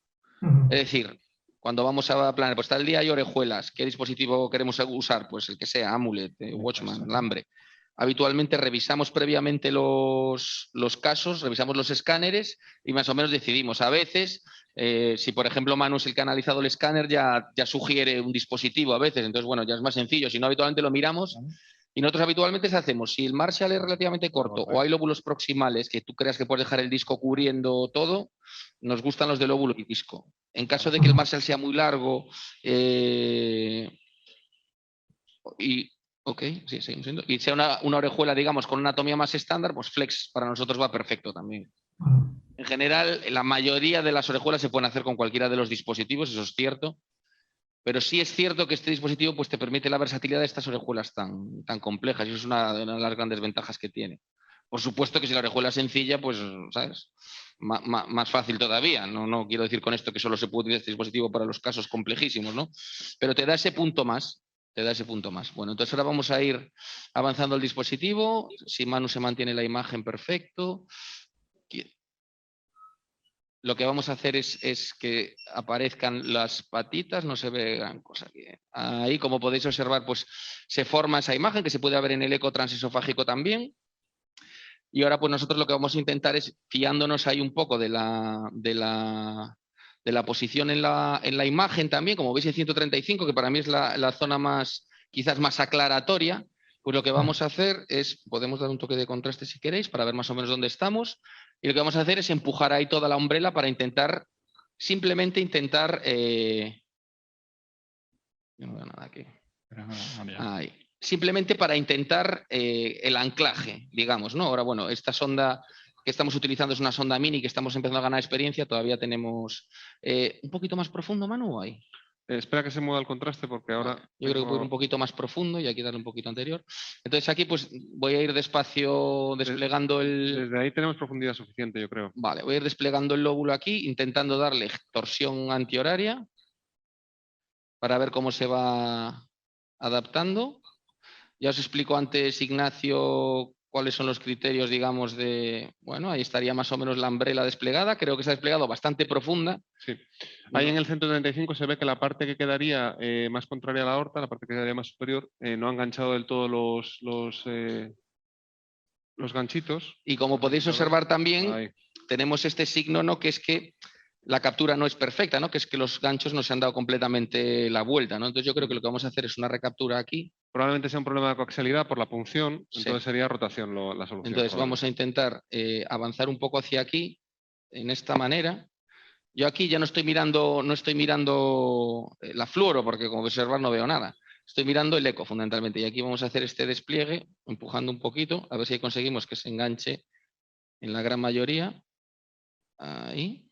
Es decir, cuando vamos a planear, pues tal día hay orejuelas, ¿qué dispositivo queremos usar? Pues el que sea, Amulet, Watchman, Lambre. Habitualmente revisamos previamente los casos, revisamos los escáneres y más o menos decidimos. A veces, si por ejemplo Manu es el que ha analizado el escáner, ya sugiere un dispositivo a veces. Entonces, bueno, ya es más sencillo. Si no, habitualmente lo miramos y nosotros habitualmente hacemos. Si el Marshall es relativamente corto o hay lóbulos proximales que tú creas que puedes dejar el disco cubriendo todo, nos gustan los de lóbulo y disco. En caso de que el Marshall sea muy largo sí, seguimos siendo. Y sea una orejuela, digamos, con una anatomía más estándar, pues flex para nosotros va perfecto también. En general, la mayoría de las orejuelas se pueden hacer con cualquiera de los dispositivos, eso es cierto. Pero sí es cierto que este dispositivo pues, te permite la versatilidad de estas orejuelas tan complejas y eso es una de las grandes ventajas que tiene. Por supuesto que si la orejuela es sencilla, pues, ¿sabes? Más fácil todavía. No quiero decir con esto que solo se puede utilizar este dispositivo para los casos complejísimos, ¿no? Pero te da ese punto más. Bueno, entonces ahora vamos a ir avanzando el dispositivo. Si Manu se mantiene la imagen, perfecto. Lo que vamos a hacer es que aparezcan las patitas, no se ve gran cosa aquí. Ahí, como podéis observar, pues se forma esa imagen que se puede ver en el eco transesofágico también. Y ahora pues nosotros lo que vamos a intentar es, fiándonos ahí un poco de la la posición en la imagen también, como veis en 135, que para mí es la zona quizás más aclaratoria, pues lo que vamos a hacer es, podemos dar un toque de contraste si queréis, para ver más o menos dónde estamos, y lo que vamos a hacer es empujar ahí toda la umbrella para simplemente intentar... yo no veo nada aquí. Ahí. Simplemente para intentar el anclaje, digamos, ¿no? Ahora, bueno, esta sonda que estamos utilizando es una sonda mini que estamos empezando a ganar experiencia, todavía tenemos un poquito más profundo, Manu, ahí. Espera que se mueva el contraste porque ahora... Yo creo que puedo ir un poquito más profundo y aquí darle un poquito anterior. Entonces aquí pues voy a ir despacio desplegando Desde ahí tenemos profundidad suficiente, yo creo. Vale, voy a ir desplegando el lóbulo aquí, intentando darle torsión antihoraria para ver cómo se va adaptando. Ya os explico antes, Ignacio, cuáles son los criterios, digamos, bueno, ahí estaría más o menos la umbrella desplegada. Creo que se ha desplegado bastante profunda. Sí. Ahí en el 135 se ve que la parte que quedaría más contraria a la aorta, la parte que quedaría más superior, no ha enganchado del todo los ganchitos. Y como podéis observar también, ahí tenemos este signo, ¿no? Que es que la captura no es perfecta, ¿no? Que es que los ganchos no se han dado completamente la vuelta, ¿no? Entonces yo creo que lo que vamos a hacer es una recaptura aquí. Probablemente sea un problema de coaxialidad por la punción, entonces sería rotación la solución. Entonces vamos a intentar avanzar un poco hacia aquí, en esta manera. Yo aquí ya no estoy mirando la fluoro, porque como observar no veo nada. Estoy mirando el eco fundamentalmente. Y aquí vamos a hacer este despliegue, empujando un poquito, a ver si conseguimos que se enganche en la gran mayoría. Ahí.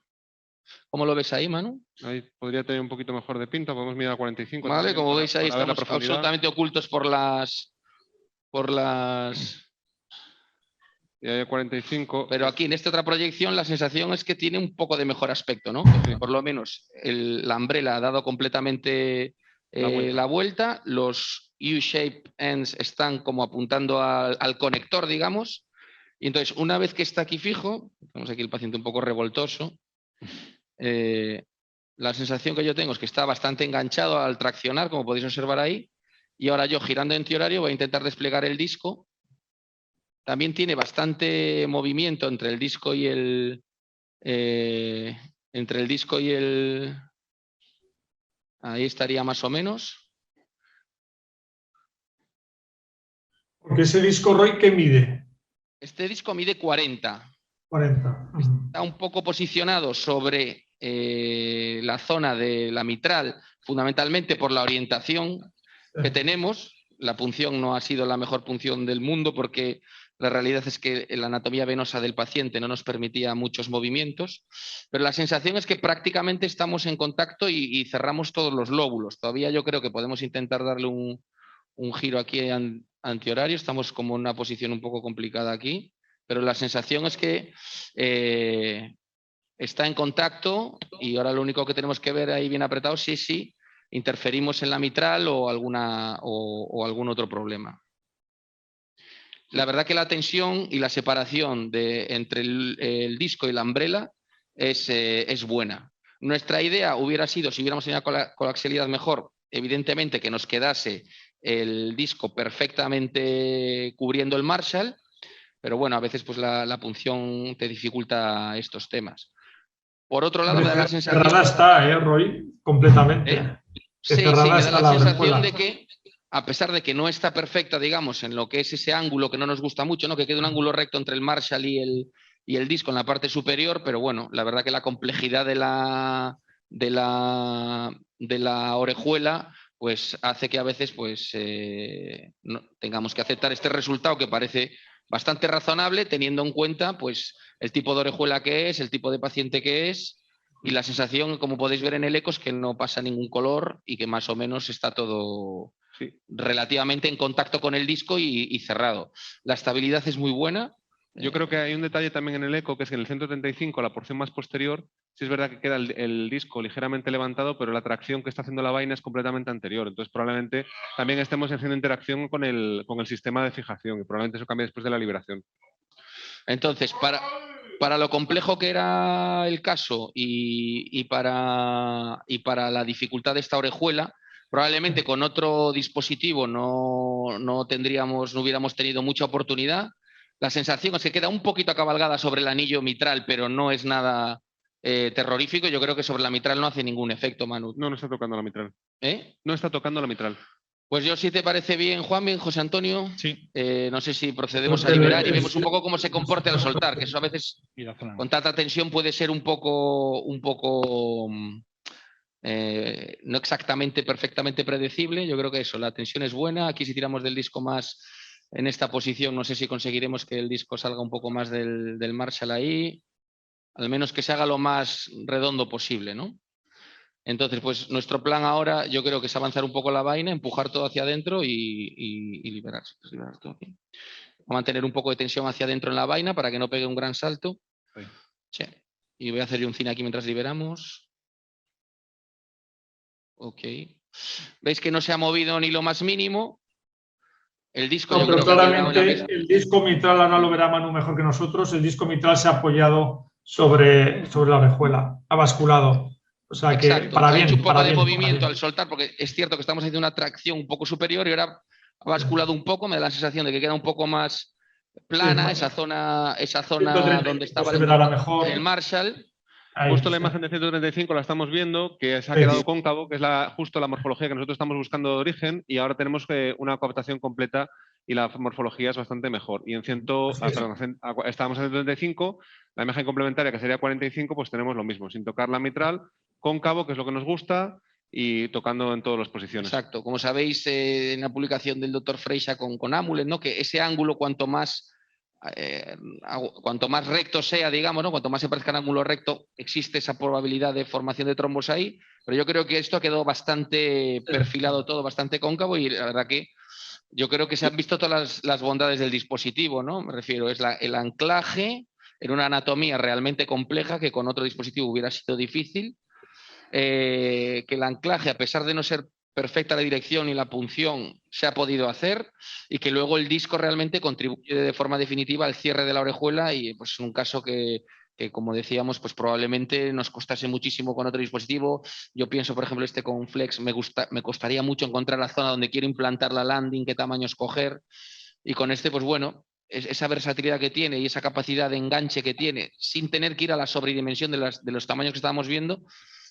¿Cómo lo ves ahí, Manu? Ahí podría tener un poquito mejor de pinta, podemos mirar a 45. Vale, como veis ahí estamos absolutamente ocultos por las... Y hay 45. Pero aquí en esta otra proyección la sensación es que tiene un poco de mejor aspecto, ¿no? Sí. Por lo menos la umbrella ha dado completamente la vuelta. Los U-shape ends están como apuntando al conector, digamos. Y entonces, una vez que está aquí fijo, tenemos aquí el paciente un poco revoltoso, la sensación que yo tengo es que está bastante enganchado al traccionar, como podéis observar ahí. Y ahora yo, girando en antihorario, voy a intentar desplegar el disco. También tiene bastante movimiento entre el disco y ahí estaría más o menos. Porque ese disco, Roy, ¿qué mide? Este disco mide 40. 40. Está un poco posicionado sobre la zona de la mitral, fundamentalmente por la orientación que tenemos. La punción no ha sido la mejor punción del mundo porque la realidad es que la anatomía venosa del paciente no nos permitía muchos movimientos, pero la sensación es que prácticamente estamos en contacto y cerramos todos los lóbulos. Todavía yo creo que podemos intentar darle un giro aquí antihorario. Estamos como en una posición un poco complicada aquí, pero la sensación es que está en contacto y ahora lo único que tenemos que ver ahí bien apretado si interferimos en la mitral o algún otro problema. La verdad que la tensión y la separación entre el disco y la umbrella es buena. Nuestra idea hubiera sido, si hubiéramos tenido coaxialidad mejor, evidentemente que nos quedase el disco perfectamente cubriendo el Marshall, pero bueno, a veces pues la punción te dificulta estos temas. Por otro lado, me da la sensación... Cerrada está, Roy, completamente. Sí, me da la sensación de que, a pesar de que no está perfecta, digamos, en lo que es ese ángulo que no nos gusta mucho, ¿no? Que quede un ángulo recto entre el Marshall y el disco en la parte superior, pero bueno, la verdad que la complejidad de la orejuela pues hace que a veces pues, tengamos que aceptar este resultado que parece bastante razonable, teniendo en cuenta pues, el tipo de orejuela que es, el tipo de paciente que es, y la sensación, como podéis ver en el eco, es que no pasa ningún color y que más o menos está todo relativamente en contacto con el disco y cerrado. La estabilidad es muy buena. Yo creo que hay un detalle también en el eco, que es que en el 135, la porción más posterior, sí es verdad que queda el disco ligeramente levantado, pero la tracción que está haciendo la vaina es completamente anterior. Entonces probablemente también estemos haciendo interacción con el sistema de fijación y probablemente eso cambie después de la liberación. Entonces, para lo complejo que era el caso y para la dificultad de esta orejuela, probablemente con otro dispositivo no hubiéramos tenido mucha oportunidad. La sensación es que queda un poquito acabalgada sobre el anillo mitral, pero no es nada terrorífico. Yo creo que sobre la mitral no hace ningún efecto, Manu. No, no está tocando la mitral. ¿Eh? No está tocando la mitral. Pues yo, si te parece bien, Juanmi, José Antonio, Sí. no sé si procedemos a liberar y vemos un poco cómo se comporta al soltar, que eso a veces con tanta tensión puede ser un poco no exactamente perfectamente predecible. Yo creo que eso, la tensión es buena. Aquí si tiramos del disco más en esta posición, no sé si conseguiremos que el disco salga un poco más del Marshall ahí, al menos que se haga lo más redondo posible, ¿no? Entonces, pues nuestro plan ahora yo creo que es avanzar un poco la vaina, empujar todo hacia adentro y liberarse. Pues liberar todo aquí. Voy a mantener un poco de tensión hacia adentro en la vaina para que no pegue un gran salto. Sí. Y voy a hacer yo un cine aquí mientras liberamos. Ok. ¿Veis que no se ha movido ni lo más mínimo? El disco, No, yo pero creo que ha quedado en la claramente el disco mitral, ahora lo verá Manu mejor que nosotros, el disco mitral se ha apoyado sobre la orejuela, ha basculado. O sea que exacto, para ha bien, hecho un poco para de bien, movimiento para al soltar, porque es cierto que estamos haciendo una tracción un poco superior y ahora ha basculado un poco, me da la sensación de que queda un poco más plana Sí, esa zona 135 donde estaba se verá mejor. el Marshall. Ahí, Justo la sí. imagen de 135 la estamos viendo, que se ha Sí. quedado cóncavo, que es justo la morfología que nosotros estamos buscando de origen, y ahora tenemos una coaptación completa y la morfología es bastante mejor. Y en estábamos en 135, la imagen complementaria que sería 45, pues tenemos lo mismo, sin tocar la mitral, cóncavo, que es lo que nos gusta, y tocando en todas las posiciones. Exacto, como sabéis en la publicación del doctor Freixa con Amulet, ¿no? Que ese ángulo cuanto más recto sea, digamos, ¿no? Cuanto más se parezca al ángulo recto, existe esa probabilidad de formación de trombos ahí, pero yo creo que esto ha quedado bastante perfilado todo, bastante cóncavo, y la verdad que yo creo que se han visto todas las bondades del dispositivo, ¿no? Me refiero, es el anclaje en una anatomía realmente compleja que con otro dispositivo hubiera sido difícil, que el anclaje, a pesar de no ser perfecta la dirección y la punción, se ha podido hacer, y que luego el disco realmente contribuye de forma definitiva al cierre de la orejuela, y pues es un caso que como decíamos, pues probablemente nos costase muchísimo con otro dispositivo. Yo pienso, por ejemplo, con Flex me costaría mucho encontrar la zona donde quiero implantar la landing, qué tamaño escoger, y con este, pues bueno, esa versatilidad que tiene y esa capacidad de enganche que tiene, sin tener que ir a la sobredimensión de los tamaños que estábamos viendo,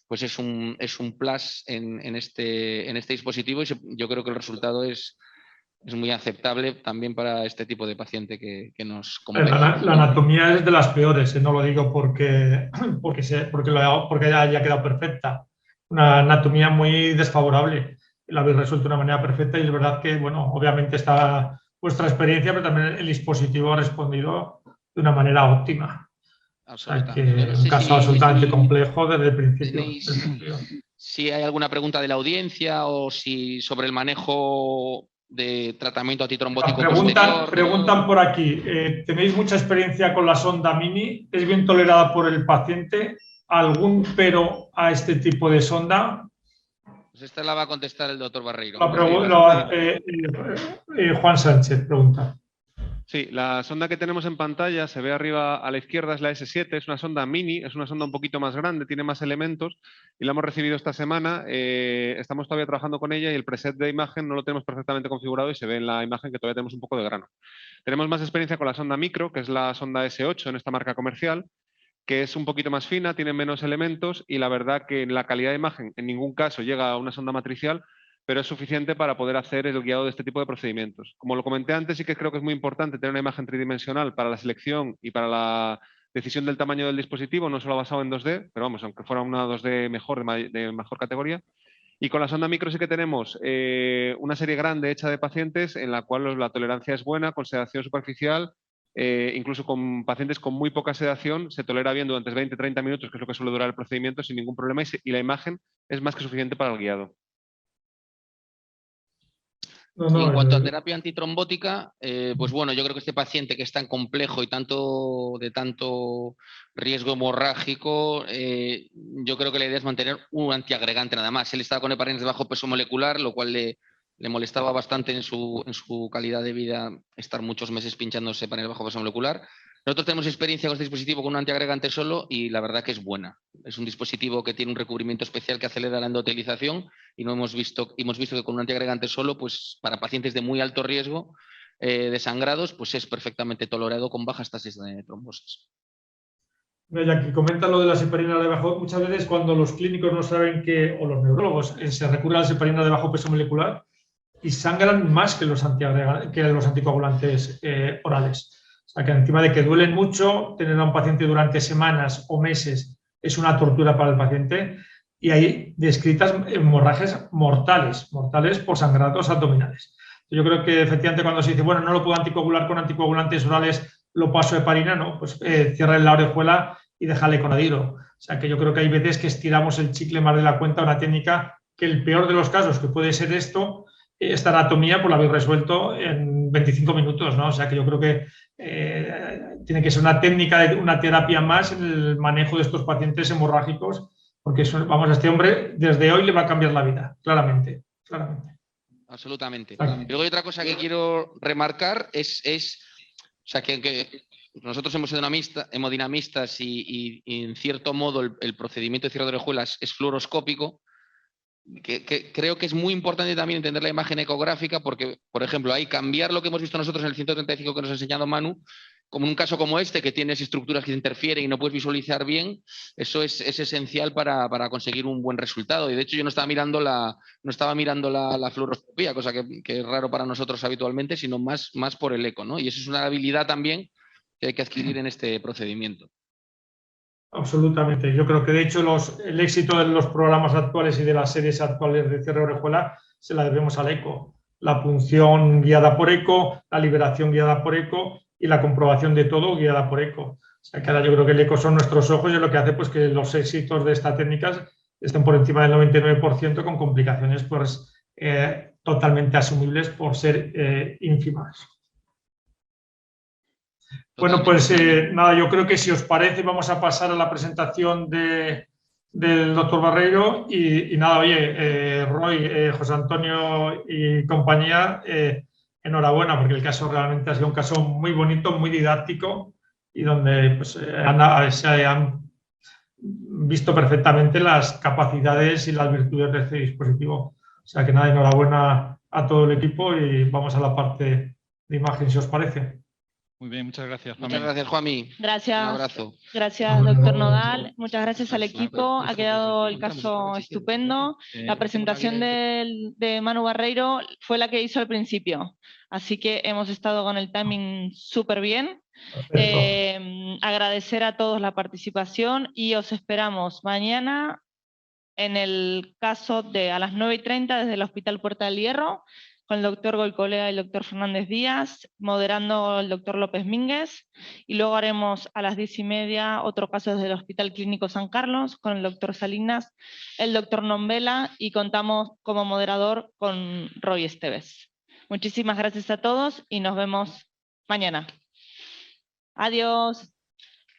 pues es un plus en este dispositivo, y yo creo que el resultado es muy aceptable también para este tipo de paciente que nos convence. La anatomía es de las peores, no lo digo porque haya quedado perfecta. Una anatomía muy desfavorable. La habéis resuelto de una manera perfecta, y es verdad que, bueno, obviamente está vuestra experiencia, pero también el dispositivo ha respondido de una manera óptima. O sea, que un caso absolutamente complejo desde el principio. Si hay alguna pregunta de la audiencia o si sobre el manejo de tratamiento antitrombótico preguntan por aquí, ¿tenéis mucha experiencia con la sonda mini? ¿Es bien tolerada por el paciente? ¿Algún pero a este tipo de sonda? Pues esta la va a contestar el doctor Barreiro. Juan Sánchez pregunta. Sí, la sonda que tenemos en pantalla se ve arriba a la izquierda, es la S7, es una sonda mini, es una sonda un poquito más grande, tiene más elementos, y la hemos recibido esta semana. Estamos todavía trabajando con ella y el preset de imagen no lo tenemos perfectamente configurado, y se ve en la imagen que todavía tenemos un poco de grano. Tenemos más experiencia con la sonda micro, que es la sonda S8 en esta marca comercial, que es un poquito más fina, tiene menos elementos, y la verdad que la calidad de imagen en ningún caso llega a una sonda matricial, pero es suficiente para poder hacer el guiado de este tipo de procedimientos. Como lo comenté antes, sí que creo que es muy importante tener una imagen tridimensional para la selección y para la decisión del tamaño del dispositivo, no solo basado en 2D, pero vamos, aunque fuera una 2D mejor, de mejor categoría. Y con la sonda micro sí que tenemos una serie grande hecha de pacientes en la cual la tolerancia es buena, con sedación superficial, incluso con pacientes con muy poca sedación se tolera bien durante 20-30 minutos, que es lo que suele durar el procedimiento, sin ningún problema, y la imagen es más que suficiente para el guiado. Y en cuanto a terapia antitrombótica, pues bueno, yo creo que este paciente que es tan complejo y de tanto riesgo hemorrágico, yo creo que la idea es mantener un antiagregante nada más. Él estaba con heparines de bajo peso molecular, lo cual le molestaba bastante en su calidad de vida estar muchos meses pinchándose heparines de bajo peso molecular. Nosotros tenemos experiencia con este dispositivo con un antiagregante solo, y la verdad que es buena. Es un dispositivo que tiene un recubrimiento especial que acelera la endotelización, y hemos visto que con un antiagregante solo, pues para pacientes de muy alto riesgo de sangrados, pues es perfectamente tolerado con bajas tasas de trombosis. Ya que comenta lo de la heparina de bajo, muchas veces cuando los clínicos no saben que, o los neurólogos, se recurre a la heparina de bajo peso molecular y sangran más que los anticoagulantes orales. O sea, que encima de que duelen mucho, tener a un paciente durante semanas o meses es una tortura para el paciente, y hay descritas hemorragias mortales por sangrados abdominales. Yo creo que efectivamente cuando se dice, bueno, no lo puedo anticoagular con anticoagulantes orales, lo paso a heparina, no, pues cierra la orejuela y déjale con adiro. O sea, que yo creo que hay veces que estiramos el chicle más de la cuenta, una técnica que el peor de los casos, que puede ser esta anatomía, pues la habéis resuelto en 25 minutos, ¿no? O sea, que yo creo que tiene que ser una técnica, una terapia más en el manejo de estos pacientes hemorrágicos, porque vamos, a este hombre desde hoy le va a cambiar la vida, claramente. Absolutamente. Claro. Y luego hay otra cosa que quiero remarcar es o sea, que nosotros somos hemodinamistas y en cierto modo el procedimiento de cierre de orejuelas es fluoroscópico, que creo que es muy importante también entender la imagen ecográfica porque, por ejemplo, hay cambiar lo que hemos visto nosotros en el 135 que nos ha enseñado Manu, como en un caso como este, que tienes estructuras que se interfieren y no puedes visualizar bien, eso es esencial para conseguir un buen resultado. Y de hecho yo no estaba mirando la fluoroscopía, cosa que es raro para nosotros habitualmente, sino más por el eco, ¿no? Y eso es una habilidad también que hay que adquirir en este procedimiento. Absolutamente. Yo creo que de hecho el éxito de los programas actuales y de las series actuales de cierre de orejuela se la debemos al eco. La punción guiada por eco, la liberación guiada por eco y la comprobación de todo guiada por eco. O sea que ahora yo creo que el eco son nuestros ojos y es lo que hace pues, que los éxitos de estas técnicas estén por encima del 99% con complicaciones pues, totalmente asumibles por ser ínfimas. Bueno, pues nada, yo creo que si os parece vamos a pasar a la presentación del doctor Barreiro y nada, oye, Roy, José Antonio y compañía, enhorabuena porque el caso realmente ha sido un caso muy bonito, muy didáctico y donde pues, se han visto perfectamente las capacidades y las virtudes de este dispositivo. O sea que nada, enhorabuena a todo el equipo y vamos a la parte de imagen si os parece. Muy bien, muchas gracias, Juanmi. Muchas gracias, Juanmi. Gracias. Un abrazo. Gracias, doctor Nodal. Muchas gracias al equipo. Ha quedado el caso estupendo. La presentación de Manu Barreiro fue la que hizo al principio. Así que hemos estado con el timing súper bien. Agradecer a todos la participación y os esperamos mañana en el caso a las 9:30 desde el Hospital Puerta del Hierro, con el doctor Goicolea y el doctor Fernández Díaz, moderando el doctor López Mínguez, y luego haremos a las 10:30 otro caso desde el Hospital Clínico San Carlos, con el doctor Salinas, el doctor Nombela, y contamos como moderador con Roy Esteves. Muchísimas gracias a todos y nos vemos mañana. Adiós.